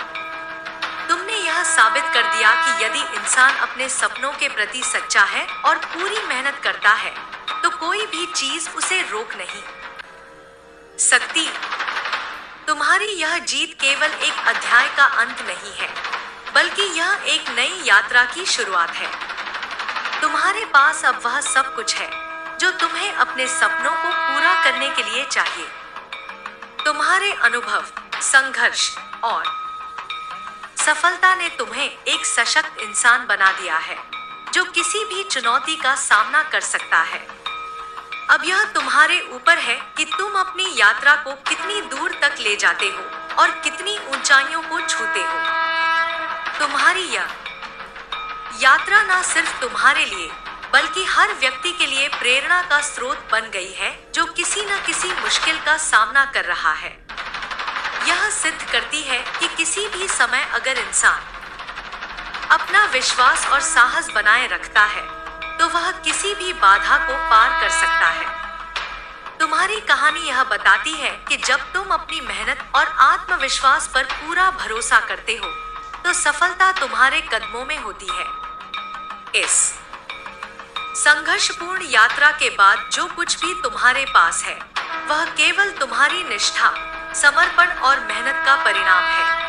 तुमने यह साबित कर दिया कि यदि इंसान अपने सपनों के प्रति सच्चा है और पूरी मेहनत करता है, तो कोई भी चीज उसे रोक नहीं सकती। तुम्हारी यह जीत केवल एक अध्याय का अंत नहीं है, बल्कि यह एक नई यात्रा की शुरुआत है। तुम्हारे पास अब वह सब कुछ है जो तुम्हें अपने सपनों को पूरा करने के लिए चाहिए। तुम्हारे अनुभव, संघर्ष और सफलता ने तुम्हें एक सशक्त इंसान बना दिया है जो किसी भी चुनौती का सामना कर सकता है। अब यह तुम्हारे ऊपर है कि तुम अपनी यात्रा को कितनी दूर तक ले जाते हो और कितनी ऊंचाइयों को छूते हो। तुम्हारी यह यात्रा न सिर्फ तुम्हारे लिए बल्कि हर व्यक्ति के लिए प्रेरणा का स्रोत बन गई है जो किसी न किसी मुश्किल का सामना कर रहा है। यह सिद्ध करती है कि किसी भी समय अगर इंसान अपना विश्वास और साहस बनाए रखता है, तो वह किसी भी बाधा को पार कर सकता है। तुम्हारी कहानी यह बताती है कि जब तुम अपनी मेहनत और आत्मविश्वास पर पूरा भरोसा करते हो, तो सफलता तुम्हारे कदमों में होती है। इस संघर्षपूर्ण यात्रा के बाद जो कुछ भी तुम्हारे पास है, वह केवल तुम्हारी निष्ठा, समर्पण और मेहनत का परिणाम है।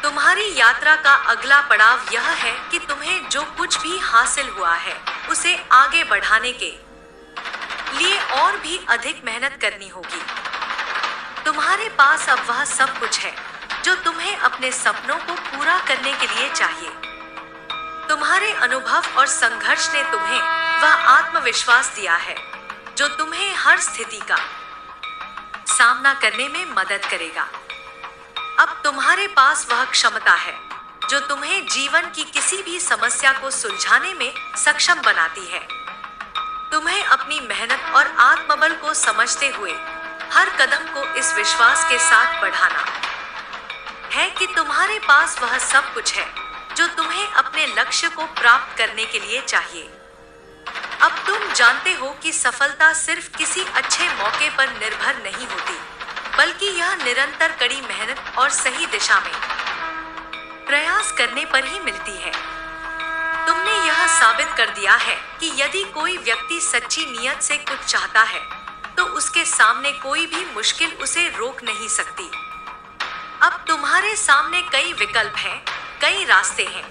तुम्हारी यात्रा का अगला पड़ाव यह है कि तुम्हें जो कुछ भी हासिल हुआ है, उसे आगे बढ़ाने के लिए और भी अधिक मेहनत करनी होगी। तुम्हारे पास अब वह सब कुछ है जो तुम्हें अपने सपनों को पूरा करने के लिए चाहिए। तुम्हारे अनुभव और संघर्ष ने तुम्हें वह आत्मविश्वास दिया है जो तुम्हें हर स्थिति का सामना करने में मदद करेगा। अब तुम्हारे पास वह क्षमता है जो तुम्हें जीवन की किसी भी समस्या को सुलझाने में सक्षम बनाती है। तुम्हें अपनी मेहनत और आत्मबल को समझते हुए हर कदम को इस विश्वास के साथ बढ़ाना है कि तुम्हारे पास वह सब कुछ है जो तुम्हें अपने लक्ष्य को प्राप्त करने के लिए चाहिए। अब तुम जानते हो कि सफलता सिर्फ किसी अच्छे मौके पर निर्भर नहीं होती, बल्कि यह निरंतर कड़ी मेहनत और सही दिशा में प्रयास करने पर ही मिलती है। तुमने यह साबित कर दिया है कि यदि कोई व्यक्ति सच्ची नियत से कुछ चाहता है, तो उसके सामने कोई भी मुश्किल उसे रोक नहीं सकती। अब तुम्हारे सामने कई विकल्प हैं, कई रास्ते हैं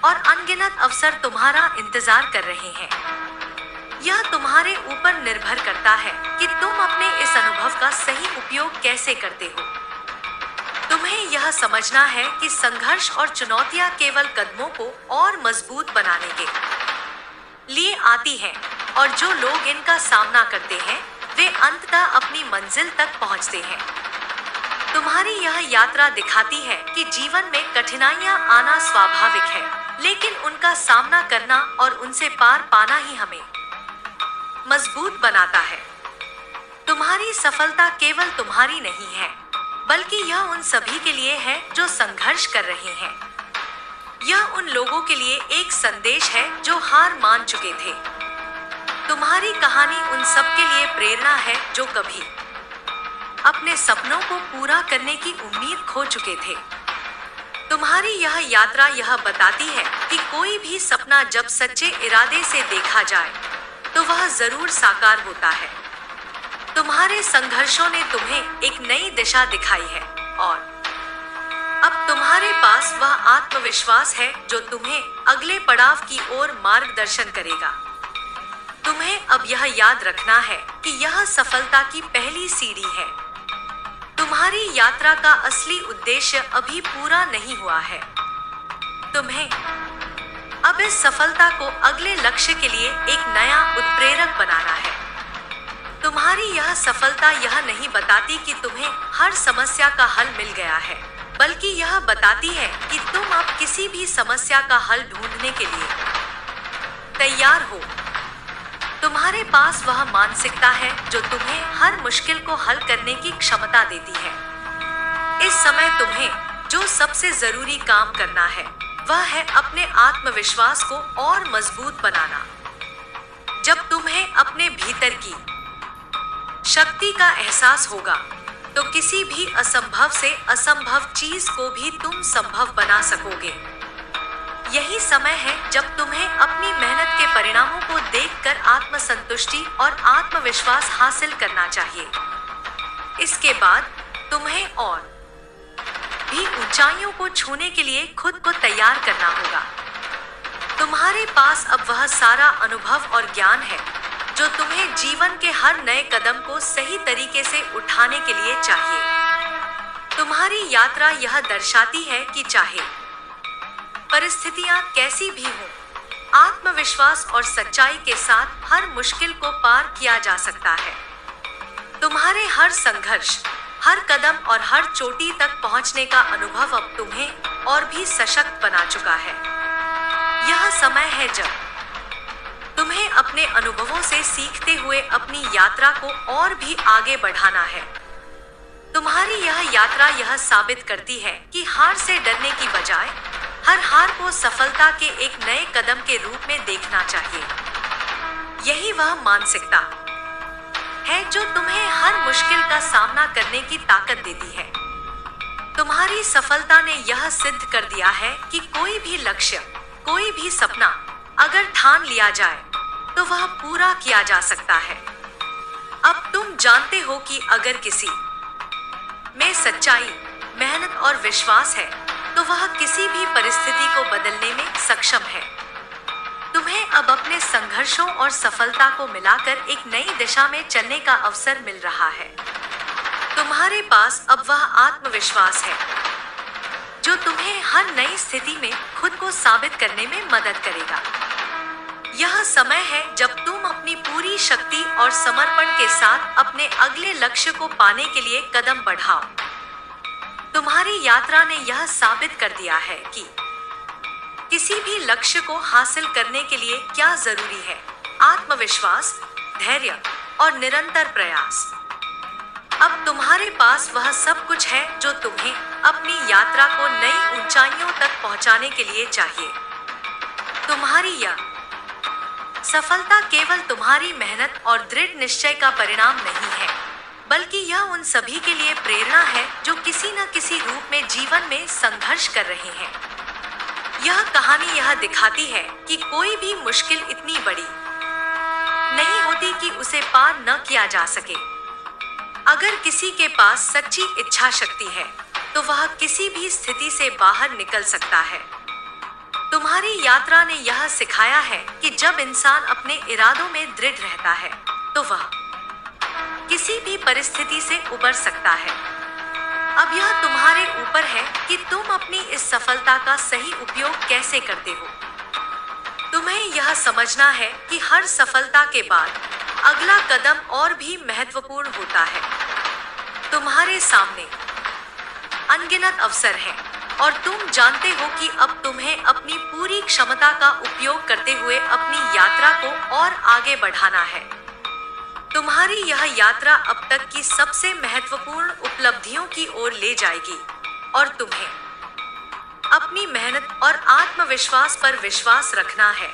और अनगिनत अवसर तुम्हारा इंतजार कर रहे हैं। यह तुम्हारे ऊपर निर्भर करता है कि तुम अपने इस अनुभव का सही उपयोग कैसे करते हो। तुम्हें यह समझना है कि संघर्ष और चुनौतियां केवल कदमों को और मजबूत बनाने के लिए आती हैं, और जो लोग इनका सामना करते हैं, वे अंततः अपनी मंजिल तक पहुंचते हैं। तुम्हारी यह यात्रा दिखाती है कि जीवन में कठिनाइयां आना स्वाभाविक है, लेकिन उनका सामना करना और उनसे पार पाना ही हमें मजबूत बनाता है। तुम्हारी सफलता केवल तुम्हारी नहीं है, बल्कि यह उन सभी के लिए है जो संघर्ष कर रहे हैं। यह उन लोगों के लिए एक संदेश है जो हार मान चुके थे। तुम्हारी कहानी उन सब के लिए प्रेरणा है जो कभी अपने सपनों को पूरा करने की उम्मीद खो चुके थे। तुम्हारी यह यात्रा यह बताती है कि कोई भी सपना जब सच्चे इरादे से देखा जाए तो वह जरूर साकार होता है। तुम्हारे संघर्षों ने तुम्हें एक नई दिशा दिखाई है और अब तुम्हारे पास वह आत्मविश्वास है जो तुम्हें अगले पड़ाव की ओर मार्गदर्शन करेगा। तुम्हें अब यह याद रखना है कि यह सफलता की पहली सीढ़ी है। तुम्हारी यात्रा का असली उद्देश्य अभी पूरा नहीं हुआ है। तुम्हें अब इस सफलता को अगले लक्ष्य के लिए एक नया उत्प्रेरक बनाना है। तुम्हारी यह सफलता यह नहीं बताती कि तुम्हें हर समस्या का हल मिल गया है, बल्कि यह बताती है कि तुम अब किसी भी समस्या का हल ढूंढने के लिए तैयार हो। तुम्हारे पास वह मानसिकता है जो तुम्हें हर मुश्किल को हल करने की क्षमता देती है। इस समय तुम्हें जो सबसे जरूरी काम करना है वह है अपने आत्मविश्वास को और मजबूत बनाना। जब तुम्हें अपने भीतर की शक्ति का एहसास होगा तो किसी भी असंभव से असंभव चीज को भी तुम संभव बना सकोगे। यही समय है जब तुम्हें अपनी मेहनत के परिणामों को देखकर आत्मसंतुष्टि और आत्मविश्वास हासिल करना चाहिए। इसके बाद तुम्हें और भी ऊंचाइयों को छूने के लिए खुद को तैयार करना होगा। तुम्हारे पास अब वह सारा अनुभव और ज्ञान है जो तुम्हें जीवन के हर नए कदम को सही तरीके से उठाने के लिए चाहिए। तुम्हारी यात्रा यह दर्शाती है कि चाहे परिस्थितियां कैसी भी हों, आत्मविश्वास और सच्चाई के साथ हर मुश्किल को पार किया जा सकता है। तुम्हारे हर संघर्ष, हर कदम और हर चोटी तक पहुंचने का अनुभव अब तुम्हें और भी सशक्त बना चुका है। यह समय है जब तुम्हें अपने अनुभवों से सीखते हुए अपनी यात्रा को और भी आगे बढ़ाना है। तुम्हारी यह यात्रा यह साबित करती है कि हार से डरने की बजाय हर हार को सफलता के एक नए कदम के रूप में देखना चाहिए। यही वह मानसिकता है जो तुम्हें हर मुश्किल का सामना करने की ताकत देती है। तुम्हारी सफलता ने यह सिद्ध कर दिया है कि कोई भी लक्ष्य, कोई भी सपना अगर ठान लिया जाए तो वह पूरा किया जा सकता है। अब तुम जानते हो कि अगर किसी में सच्चाई, मेहनत और विश्वास है तो वह किसी भी परिस्थिति को बदलने में सक्षम है। तुम्हें अब अपने संघर्षों और सफलता को मिलाकर एक नई दिशा में चलने का अवसर मिल रहा है। तुम्हारे पास अब वह आत्मविश्वास है जो तुम्हें हर नई स्थिति में खुद को साबित करने में मदद करेगा। यह समय है जब तुम अपनी पूरी शक्ति और समर्पण के साथ अपने अगले लक्ष्य को पाने के लिए कदम बढ़ाओ। तुम्हारी यात्रा ने यह साबित कर दिया है कि किसी भी लक्ष्य को हासिल करने के लिए क्या जरूरी है: आत्मविश्वास, धैर्य और निरंतर प्रयास। अब तुम्हारे पास वह सब कुछ है जो तुम्हें अपनी यात्रा को नई ऊंचाइयों तक पहुंचाने के लिए चाहिए। तुम्हारी यह सफलता केवल तुम्हारी मेहनत और दृढ़ निश्चय का परिणाम नहीं है, बल्कि यह उन सभी के लिए प्रेरणा है जो किसी न किसी रूप में जीवन में संघर्ष कर रहे हैं। यह कहानी यह दिखाती है कि कोई भी मुश्किल इतनी बड़ी नहीं होती कि उसे पार न किया जा सके। अगर किसी के पास सच्ची इच्छा शक्ति है तो वह किसी भी स्थिति से बाहर निकल सकता है। तुम्हारी यात्रा ने यह सिखाया है कि जब इंसान अपने इरादों में दृढ़ रहता है तो वह किसी भी परिस्थिति से उबर सकता है। अब यह तुम्हारे ऊपर है कि तुम अपनी इस सफलता का सही उपयोग कैसे करते हो। तुम्हें यह समझना है कि हर सफलता के बाद अगला कदम और भी महत्वपूर्ण होता है। तुम्हारे सामने अनगिनत अवसर हैं और तुम जानते हो कि अब तुम्हें अपनी पूरी क्षमता का उपयोग करते हुए अपनी यात्रा को और आगे बढ़ाना है। तुम्हारी यह यात्रा अब तक की सबसे महत्वपूर्ण उपलब्धियों की ओर ले जाएगी और तुम्हें अपनी मेहनत और आत्मविश्वास पर विश्वास रखना है,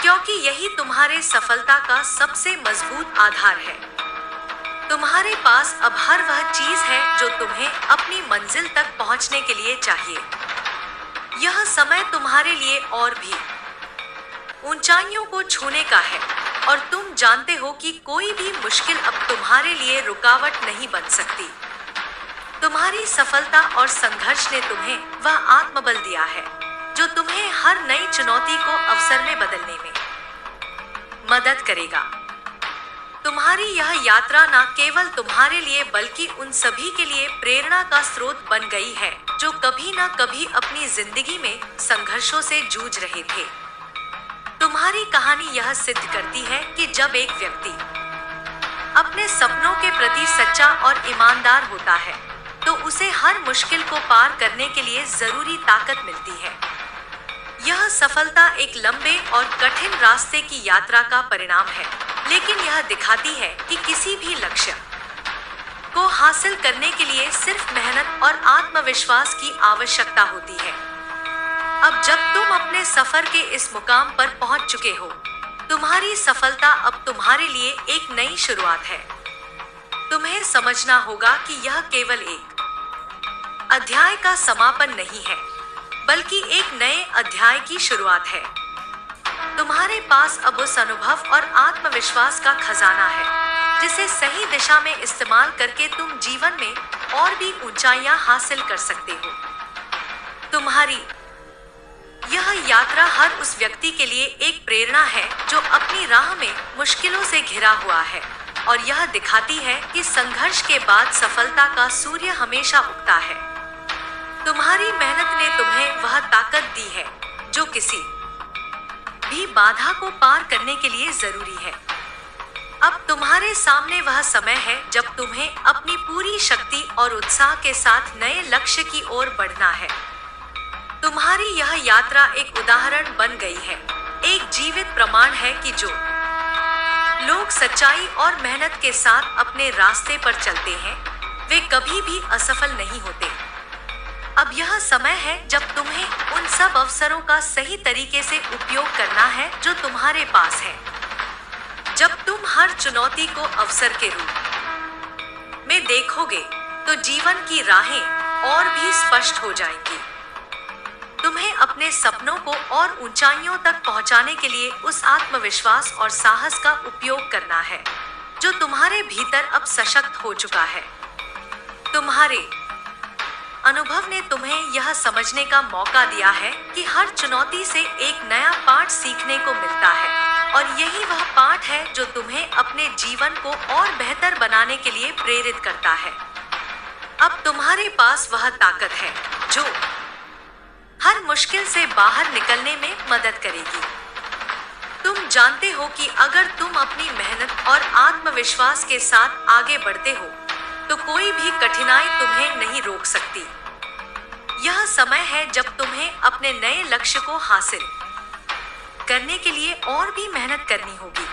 क्योंकि यही तुम्हारे सफलता का सबसे मजबूत आधार है। तुम्हारे पास अब हर वह चीज है जो तुम्हें अपनी मंजिल तक पहुंचने के लिए चाहिए। यह समय तुम्हारे लिए और भी ऊंचाइयों को छूने का है और तुम जानते हो कि कोई भी मुश्किल अब तुम्हारे लिए रुकावट नहीं बन सकती। तुम्हारी सफलता और संघर्ष ने तुम्हें वह आत्मबल दिया है जो तुम्हें हर नई चुनौती को अवसर में बदलने में मदद करेगा। तुम्हारी यह यात्रा न केवल तुम्हारे लिए बल्कि उन सभी के लिए प्रेरणा का स्रोत बन गई है जो कभी न कभी अपनी जिंदगी में संघर्षों से जूझ रहे थे। तुम्हारी कहानी यह सिद्ध करती है कि जब एक व्यक्ति अपने सपनों के प्रति सच्चा और ईमानदार होता है तो उसे हर मुश्किल को पार करने के लिए जरूरी ताकत मिलती है। यह सफलता एक लंबे और कठिन रास्ते की यात्रा का परिणाम है, लेकिन यह दिखाती है कि किसी भी लक्ष्य को हासिल करने के लिए सिर्फ मेहनत और आत्मविश्वास की आवश्यकता होती है। अब जब तुम अपने सफर के इस मुकाम पर पहुंच चुके हो, तुम्हारी सफलता अब तुम्हारे लिए एक नई शुरुआत है। तुम्हें समझना होगा कि यह केवल एक अध्याय का समापन नहीं है, बल्कि एक नए अध्याय की शुरुआत है। तुम्हारे पास अब उस अनुभव और आत्मविश्वास का खजाना है जिसे सही दिशा में इस्तेमाल करके तुम जीवन में और भी ऊंचाइयां हासिल कर सकते हो। तुम्हारी यह यात्रा हर उस व्यक्ति के लिए एक प्रेरणा है जो अपनी राह में मुश्किलों से घिरा हुआ है और यह दिखाती है कि संघर्ष के बाद सफलता का सूर्य हमेशा उगता है। तुम्हारी मेहनत ने तुम्हें वह ताकत दी है जो किसी भी बाधा को पार करने के लिए जरूरी है। अब तुम्हारे सामने वह समय है जब तुम्हें अपनी पूरी शक्ति और उत्साह के साथ नए लक्ष्य की ओर बढ़ना है। तुम्हारी यह यात्रा एक उदाहरण बन गई है, एक जीवित प्रमाण है कि जो लोग सच्चाई और मेहनत के साथ अपने रास्ते पर चलते हैं वे कभी भी असफल नहीं होते। अब यह समय है जब तुम्हें उन सब अवसरों का सही तरीके से उपयोग करना है जो तुम्हारे पास है। जब तुम हर चुनौती को अवसर के रूप में देखोगे तो जीवन की राहें और भी स्पष्ट हो जाएंगी। तुम्हें अपने सपनों को और ऊंचाइयों तक पहुंचाने के लिए उस आत्मविश्वास और साहस का उपयोग करना है जो तुम्हारे भीतर अब सशक्त हो चुका है। तुम्हारे अनुभव ने तुम्हें यह समझने का मौका दिया है कि हर चुनौती से एक नया पाठ सीखने को मिलता है और यही वह पाठ है जो तुम्हें अपने जीवन को और बेहतर बनाने के लिए प्रेरित करता है। अब तुम्हारे पास वह ताकत है जो हर मुश्किल से बाहर निकलने में मदद करेगी। तुम जानते हो कि अगर तुम अपनी मेहनत और आत्मविश्वास के साथ आगे बढ़ते हो तो कोई भी कठिनाई तुम्हें नहीं रोक सकती। यह समय है जब तुम्हें अपने नए लक्ष्य को हासिल करने के लिए और भी मेहनत करनी होगी।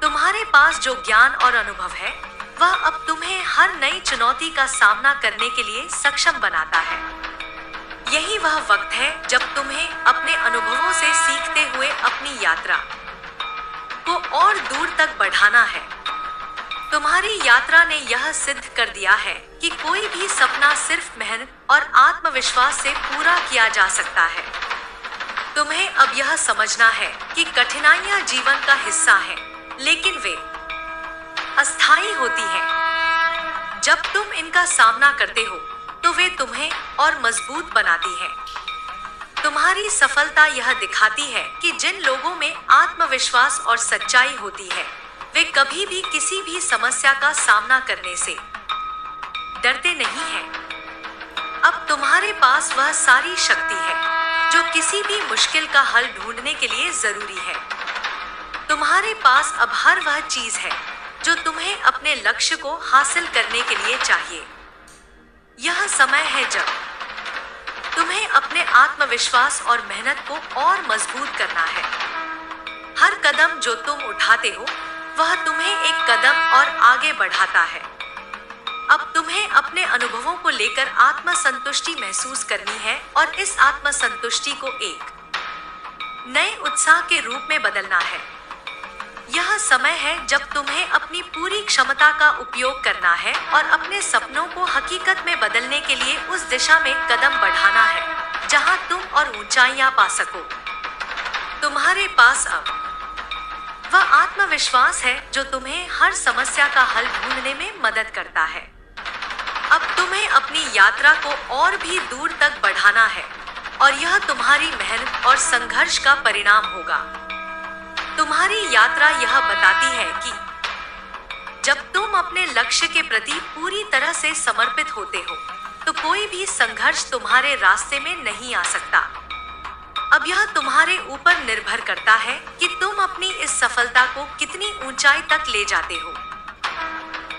तुम्हारे पास जो ज्ञान और अनुभव है वह अब तुम्हें हर नई चुनौती का सामना करने के लिए सक्षम बनाता है। यही वह वक्त है जब तुम्हें अपने अनुभवों से सीखते हुए अपनी यात्रा को और दूर तक बढ़ाना है। तुम्हारी यात्रा ने यह सिद्ध कर दिया है कि कोई भी सपना सिर्फ मेहनत और आत्मविश्वास से पूरा किया जा सकता है। तुम्हें अब यह समझना है कि कठिनाइयां जीवन का हिस्सा हैं, लेकिन वे अस्थायी होती हैं। जब तुम इनका सामना करते हो तो वे तुम्हें और मजबूत बनाती हैं। तुम्हारी सफलता यह दिखाती है कि जिन लोगों में आत्मविश्वास और सच्चाई होती है वे कभी भी किसी भी समस्या का सामना करने से डरते नहीं हैं। अब तुम्हारे पास वह सारी शक्ति है जो किसी भी मुश्किल का हल ढूंढने के लिए जरूरी है। तुम्हारे पास अब हर वह चीज है जो तुम्हें अपने लक्ष्य को हासिल करने के लिए चाहिए। यह समय है जब तुम्हें अपने आत्मविश्वास और मेहनत को और मजबूत करना है। हर कदम जो तुम उठाते हो वह तुम्हें एक कदम और आगे बढ़ाता है। अब तुम्हें अपने अनुभवों को लेकर आत्मसंतुष्टि महसूस करनी है और इस आत्मसंतुष्टि को एक नए उत्साह के रूप में बदलना है। यह समय है जब तुम्हें अपनी पूरी क्षमता का उपयोग करना है और अपने सपनों को हकीकत में बदलने के लिए उस दिशा में कदम बढ़ाना है जहां तुम और ऊंचाइयां पा सको। तुम्हारे पास अब वह आत्मविश्वास है जो तुम्हें हर समस्या का हल ढूंढने में मदद करता है। अब तुम्हें अपनी यात्रा को और भी दूर तक बढ़ाना है और यह तुम्हारी मेहनत और संघर्ष का परिणाम होगा। तुम्हारी यात्रा यह बताती है कि जब तुम अपने लक्ष्य के प्रति पूरी तरह से समर्पित होते हो, तो कोई भी संघर्ष तुम्हारे रास्ते में नहीं आ सकता। अब यह तुम्हारे ऊपर निर्भर करता है कि तुम अपनी इस सफलता को कितनी ऊंचाई तक ले जाते हो।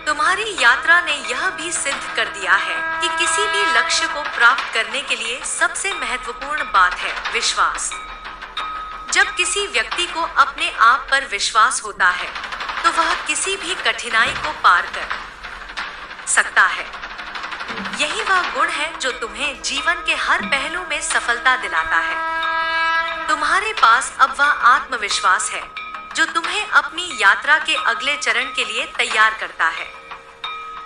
तुम्हारी यात्रा ने यह भी सिद्ध कर दिया है कि किसी भी लक्ष्य को प्राप्त करने के लिए सबसे महत्वपूर्ण बात है विश्वास। जब किसी व्यक्ति को अपने आप पर विश्वास होता है, तो वह किसी भी कठिनाई को पार कर सकता है। यही वह गुण है जो तुम्हें जीवन के हर पहलू में सफलता दिलाता है। तुम्हारे पास अब वह आत्मविश्वास है जो तुम्हें अपनी यात्रा के अगले चरण के लिए तैयार करता है।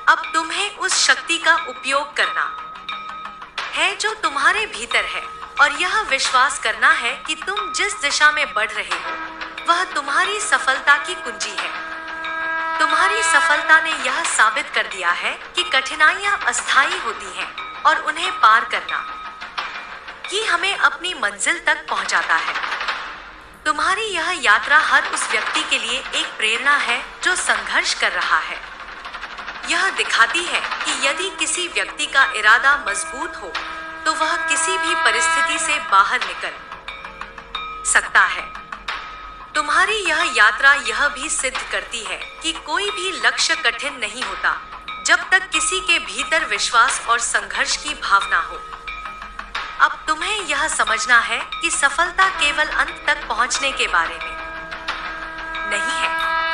अब तुम्हें उस शक्ति का उपयोग करना है जो तुम्हारे भीतर है और यह विश्वास करना है कि तुम जिस दिशा में बढ़ रहे हो, वह तुम्हारी सफलता की कुंजी है। तुम्हारी सफलता ने यह साबित कर दिया है कि कठिनाइयां अस्थायी होती हैं और उन्हें पार करना ही हमें अपनी मंजिल तक पहुंचाता है। तुम्हारी यह यात्रा हर उस व्यक्ति के लिए एक प्रेरणा है जो संघर्ष कर रहा है। यह दिखाती है कि यदि किसी व्यक्ति का इरादा मजबूत हो, तो वह किसी भी परिस्थिति से बाहर निकल सकता है। तुम्हारी यह यात्रा यह भी सिद्ध करती है कि कोई भी लक्ष्य कठिन नहीं होता जब तक किसी के भीतर विश्वास और संघर्ष की भावना हो। अब तुम्हें यह समझना है कि सफलता केवल अंत तक पहुंचने के बारे में नहीं है,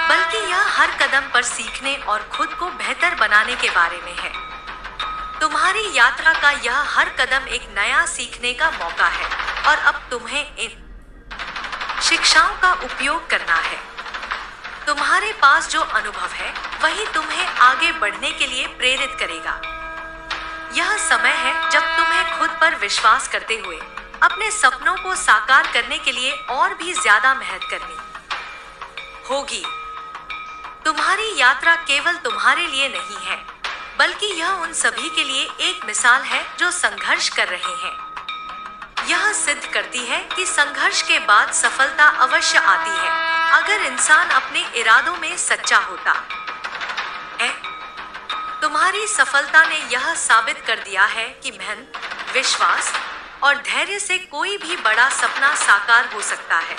बल्कि यह हर कदम पर सीखने और खुद को बेहतर बनाने के बारे में है। तुम्हारी यात्रा का यह हर कदम एक नया सीखने का मौका है और अब तुम्हें इन शिक्षाओं का उपयोग करना है। तुम्हारे पास जो अनुभव है, वही तुम्हें आगे बढ़ने के लिए प्रेरित करेगा। यह समय है जब तुम्हें खुद पर विश्वास करते हुए अपने सपनों को साकार करने के लिए और भी ज्यादा मेहनत करनी होगी। तुम्हारी यात्रा केवल तुम्हारे लिए नहीं है, बल्कि यह उन सभी के लिए एक मिसाल है जो संघर्ष कर रहे हैं। यह सिद्ध करती है कि संघर्ष के बाद सफलता अवश्य आती है, अगर इंसान अपने इरादों में सच्चा होता है। तुम्हारी सफलता ने यह साबित कर दिया है कि मेहनत, विश्वास और धैर्य से कोई भी बड़ा सपना साकार हो सकता है।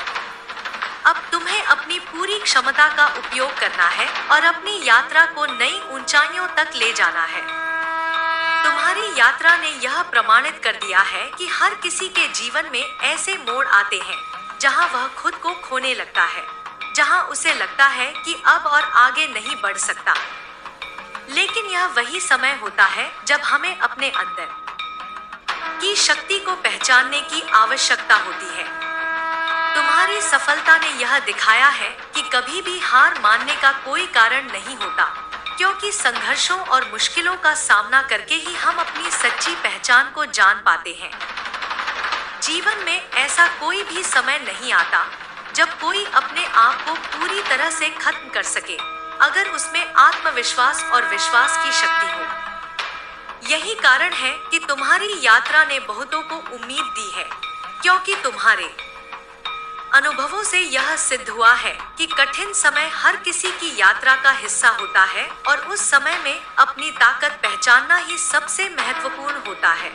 अब तुम्हें अपनी पूरी क्षमता का उपयोग करना है और अपनी यात्रा को नई ऊंचाइयों तक ले जाना है। तुम्हारी यात्रा ने यह प्रमाणित कर दिया है कि हर किसी के जीवन में ऐसे मोड़ आते हैं जहां वह खुद को खोने लगता है, जहां उसे लगता है कि अब और आगे नहीं बढ़ सकता। लेकिन यह वही समय होता है जब हमें अपने अंदर की शक्ति को पहचानने की आवश्यकता होती है। तुम्हारी सफलता ने यह दिखाया है कि कभी भी हार मानने का कोई कारण नहीं होता, क्योंकि संघर्षों और मुश्किलों का सामना करके ही हम अपनी सच्ची पहचान को जान पाते हैं। जीवन में ऐसा कोई भी समय नहीं आता जब कोई अपने आप को पूरी तरह से खत्म कर सके, अगर उसमें आत्मविश्वास और विश्वास की शक्ति हो। यही कारण है कि तुम्हारी यात्रा ने बहुतों को उम्मीद दी है, क्योंकि तुम्हारे अनुभवों से यह सिद्ध हुआ है कि कठिन समय हर किसी की यात्रा का हिस्सा होता है और उस समय में अपनी ताकत पहचानना ही सबसे महत्वपूर्ण होता है।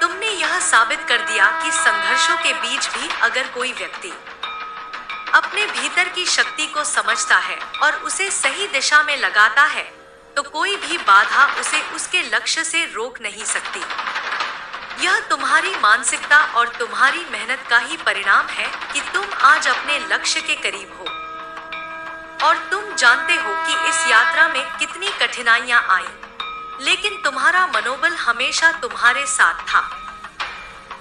तुमने यह साबित कर दिया कि संघर्षों के बीच भी अगर कोई व्यक्ति अपने भीतर की शक्ति को समझता है और उसे सही दिशा में लगाता है, तो कोई भी बाधा उसे उसके लक्ष्य से रोक नहीं सकती। यह तुम्हारी मानसिकता और तुम्हारी मेहनत का ही परिणाम है कि तुम आज अपने लक्ष्य के करीब हो। और तुम जानते हो कि इस यात्रा में कितनी कठिनाइयां आईं, लेकिन तुम्हारा मनोबल हमेशा तुम्हारे साथ था।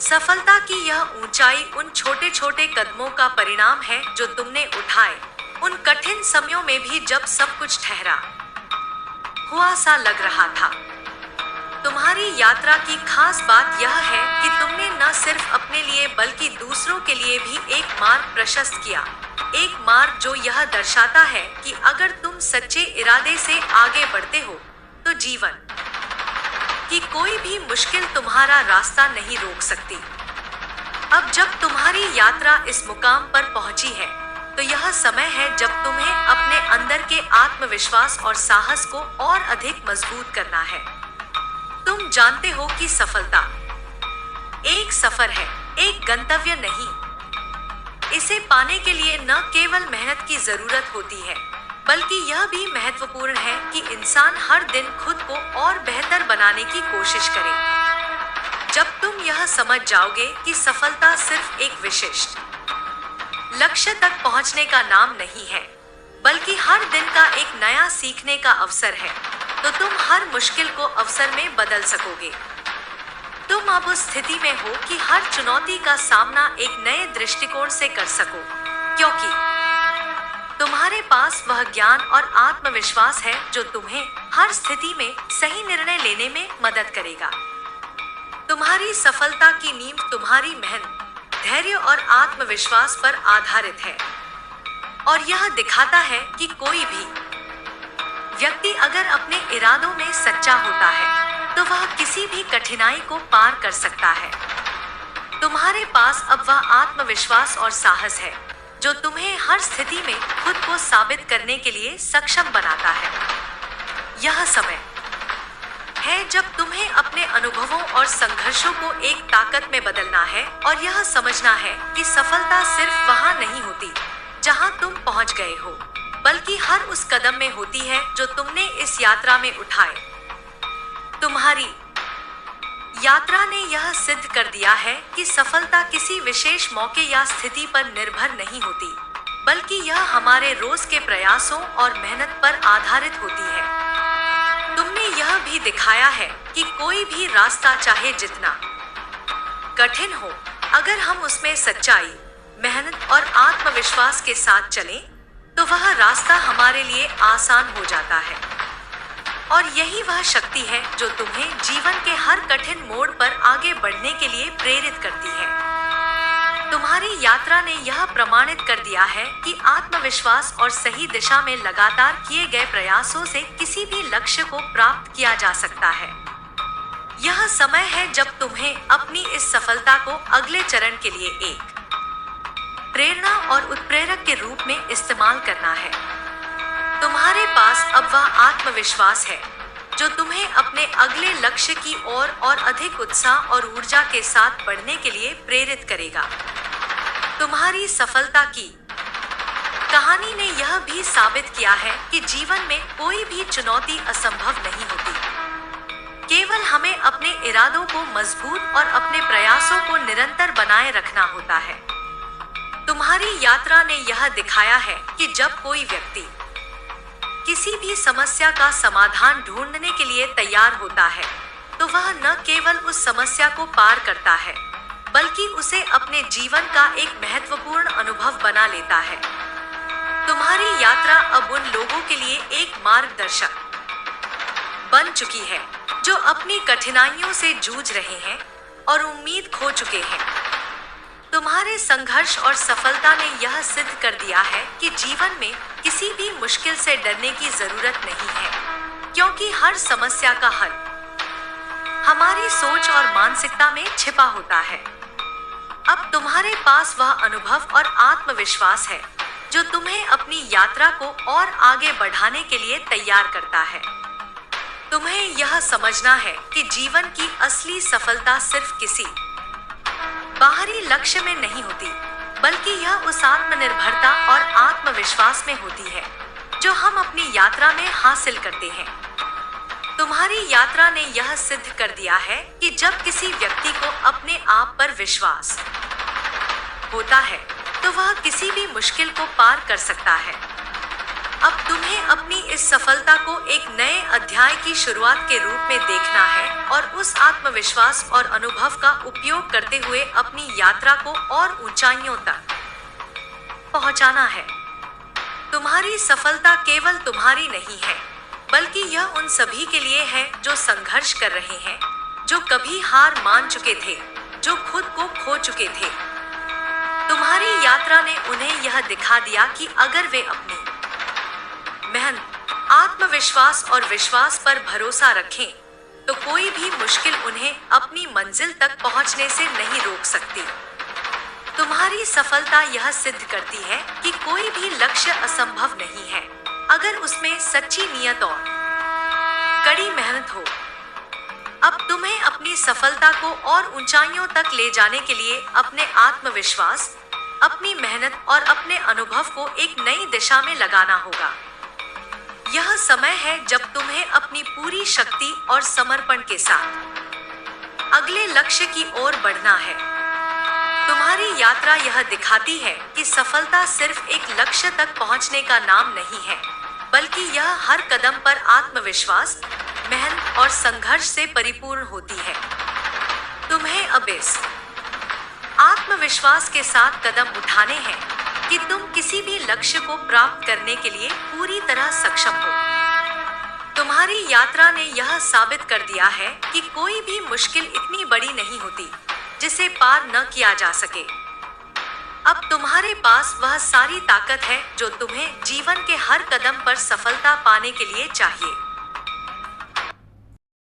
सफलता की यह ऊंचाई उन छोटे छोटे कदमों का परिणाम है जो तुमने उठाए, उन कठिन समयों में भी जब सब कुछ ठहरा हुआ सा लग रहा था। तुम्हारी यात्रा की खास बात यह है कि तुमने न सिर्फ अपने लिए बल्कि दूसरों के लिए भी एक मार्ग प्रशस्त किया। एक मार्ग जो यह दर्शाता है कि अगर तुम सच्चे इरादे से आगे बढ़ते हो तो जीवन की कोई भी मुश्किल तुम्हारा रास्ता नहीं रोक सकती। अब जब तुम्हारी यात्रा इस मुकाम पर पहुंची है तो यह समय है जब तुम्हें अपने अंदर के आत्मविश्वास और साहस को और अधिक मजबूत करना है। तुम जानते हो कि सफलता एक सफर है, एक गंतव्य नहीं। इसे पाने के लिए न केवल मेहनत की जरूरत होती है बल्कि यह भी महत्वपूर्ण है कि इंसान हर दिन खुद को और बेहतर बनाने की कोशिश करे। जब तुम यह समझ जाओगे कि सफलता सिर्फ एक विशिष्ट लक्ष्य तक पहुंचने का नाम नहीं है बल्कि हर दिन का एक नया सीखने का अवसर है, तो तुम हर मुश्किल को अवसर में बदल सकोगे। तुम अब उस स्थिति में हो कि हर चुनौती का सामना एक नए दृष्टिकोण से कर सको, क्योंकि तुम्हारे पास वह ज्ञान और आत्मविश्वास है जो तुम्हें हर स्थिति में सही निर्णय लेने में मदद करेगा। तुम्हारी सफलता की नींव तुम्हारी मेहनत, धैर्य और आत्मविश्वास पर आधारित है और यह दिखाता है कि कोई भी व्यक्ति अगर अपने इरादों में सच्चा होता है तो वह किसी भी कठिनाई को पार कर सकता है। तुम्हारे पास अब वह आत्मविश्वास और साहस है जो तुम्हें हर स्थिति में खुद को साबित करने के लिए सक्षम बनाता है। यह समय है जब तुम्हें अपने अनुभवों और संघर्षों को एक ताकत में बदलना है और यह समझना है कि सफलता सिर्फ वहां नहीं होती जहां तुम पहुंच गए हो, बल्कि हर उस कदम में होती है जो तुमने इस यात्रा में उठाए। तुम्हारी यात्रा ने यह सिद्ध कर दिया है कि सफलता किसी विशेष मौके या स्थिति पर निर्भर नहीं होती, बल्कि यह हमारे रोज के प्रयासों और मेहनत पर आधारित होती है। तुमने यह भी दिखाया है कि कोई भी रास्ता चाहे जितना कठिन हो, अगर हम उसमें सच्चाई, मेहनत और आत्मविश्वास के साथ चलें, तो वह रास्ता हमारे लिए आसान हो जाता है। और यही वह शक्ति है जो तुम्हें जीवन के हर कठिन मोड़ पर आगे बढ़ने के लिए प्रेरित करती है। तुम्हारी यात्रा ने यह प्रमाणित कर दिया है कि आत्मविश्वास और सही दिशा में लगातार किए गए प्रयासों से किसी भी लक्ष्य को प्राप्त किया जा सकता है। यह समय है जब तुम्हें अपनी इस सफलता को अगले चरण के लिए एक प्रेरणा और उत्प्रेरक के रूप में इस्तेमाल करना है। तुम्हारे पास अब वह आत्मविश्वास है जो तुम्हें अपने अगले लक्ष्य की ओर और अधिक उत्साह और ऊर्जा के साथ बढ़ने के लिए प्रेरित करेगा। तुम्हारी सफलता की कहानी ने यह भी साबित किया है कि जीवन में कोई भी चुनौती असंभव नहीं होती। केवल हमें अपने इरादों को मजबूत और अपने प्रयासों को निरंतर बनाए रखना होता है। तुम्हारी यात्रा ने यह दिखाया है कि जब कोई व्यक्ति किसी भी समस्या का समाधान ढूंढने के लिए तैयार होता है तो वह न केवल उस समस्या को पार करता है बल्कि उसे अपने जीवन का एक महत्वपूर्ण अनुभव बना लेता है। तुम्हारी यात्रा अब उन लोगों के लिए एक मार्गदर्शक बन चुकी है जो अपनी कठिनाइयों से जूझ रहे हैं और उम्मीद खो चुके हैं। तुम्हारे संघर्ष और सफलता ने यह सिद्ध कर दिया है कि जीवन में किसी भी मुश्किल से डरने की जरूरत नहीं है, क्योंकि हर समस्या का हल हमारी सोच और मानसिकता में छिपा होता है। अब तुम्हारे पास वह अनुभव और आत्मविश्वास है जो तुम्हें अपनी यात्रा को और आगे बढ़ाने के लिए तैयार करता है। तुम्हें यह समझना है कि जीवन की असली सफलता सिर्फ किसी बाहरी लक्ष्य में नहीं होती, बल्कि यह उस आत्मनिर्भरता और आत्मविश्वास में होती है जो हम अपनी यात्रा में हासिल करते हैं। तुम्हारी यात्रा ने यह सिद्ध कर दिया है कि जब किसी व्यक्ति को अपने आप पर विश्वास होता है तो वह किसी भी मुश्किल को पार कर सकता है। अब तुम्हें अपनी इस सफलता को एक नए अध्याय की शुरुआत के रूप में देखना है और उस आत्मविश्वास और अनुभव का उपयोग करते हुए अपनी यात्रा को और ऊंचाइयों तक पहुंचाना है। तुम्हारी सफलता केवल तुम्हारी नहीं है, बल्कि यह उन सभी के लिए है जो संघर्ष कर रहे हैं, जो कभी हार मान चुके थे, जो खुद को खो चुके थे। तुम्हारी यात्रा ने उन्हें यह दिखा दिया कि अगर वे अपनी मेहनत, आत्मविश्वास और विश्वास पर भरोसा रखें, तो कोई भी मुश्किल उन्हें अपनी मंजिल तक पहुंचने से नहीं रोक सकती। तुम्हारी सफलता यह सिद्ध करती है कि कोई भी लक्ष्य असंभव नहीं है, अगर उसमें सच्ची नियत और कड़ी मेहनत हो। अब तुम्हें अपनी सफलता को और ऊंचाइयों तक ले जाने के लिए अपने आत्मविश्वास, अपनी मेहनत और अपने अनुभव को एक नई दिशा में लगाना होगा। यह समय है जब तुम्हें अपनी पूरी शक्ति और समर्पण के साथ अगले लक्ष्य की ओर बढ़ना है। तुम्हारी यात्रा यह दिखाती है कि सफलता सिर्फ एक लक्ष्य तक पहुंचने का नाम नहीं है, बल्कि यह हर कदम पर आत्मविश्वास, मेहनत और संघर्ष से परिपूर्ण होती है। तुम्हें अब इस आत्मविश्वास के साथ कदम उठाने हैं कि तुम किसी भी लक्ष्य को प्राप्त करने के लिए पूरी तरह सक्षम हो। तुम्हारी यात्रा ने यह साबित कर दिया है कि कोई भी मुश्किल इतनी बड़ी नहीं होती जिसे पार न किया जा सके। अब तुम्हारे पास वह सारी ताकत है जो तुम्हें जीवन के हर कदम पर सफलता पाने के लिए चाहिए।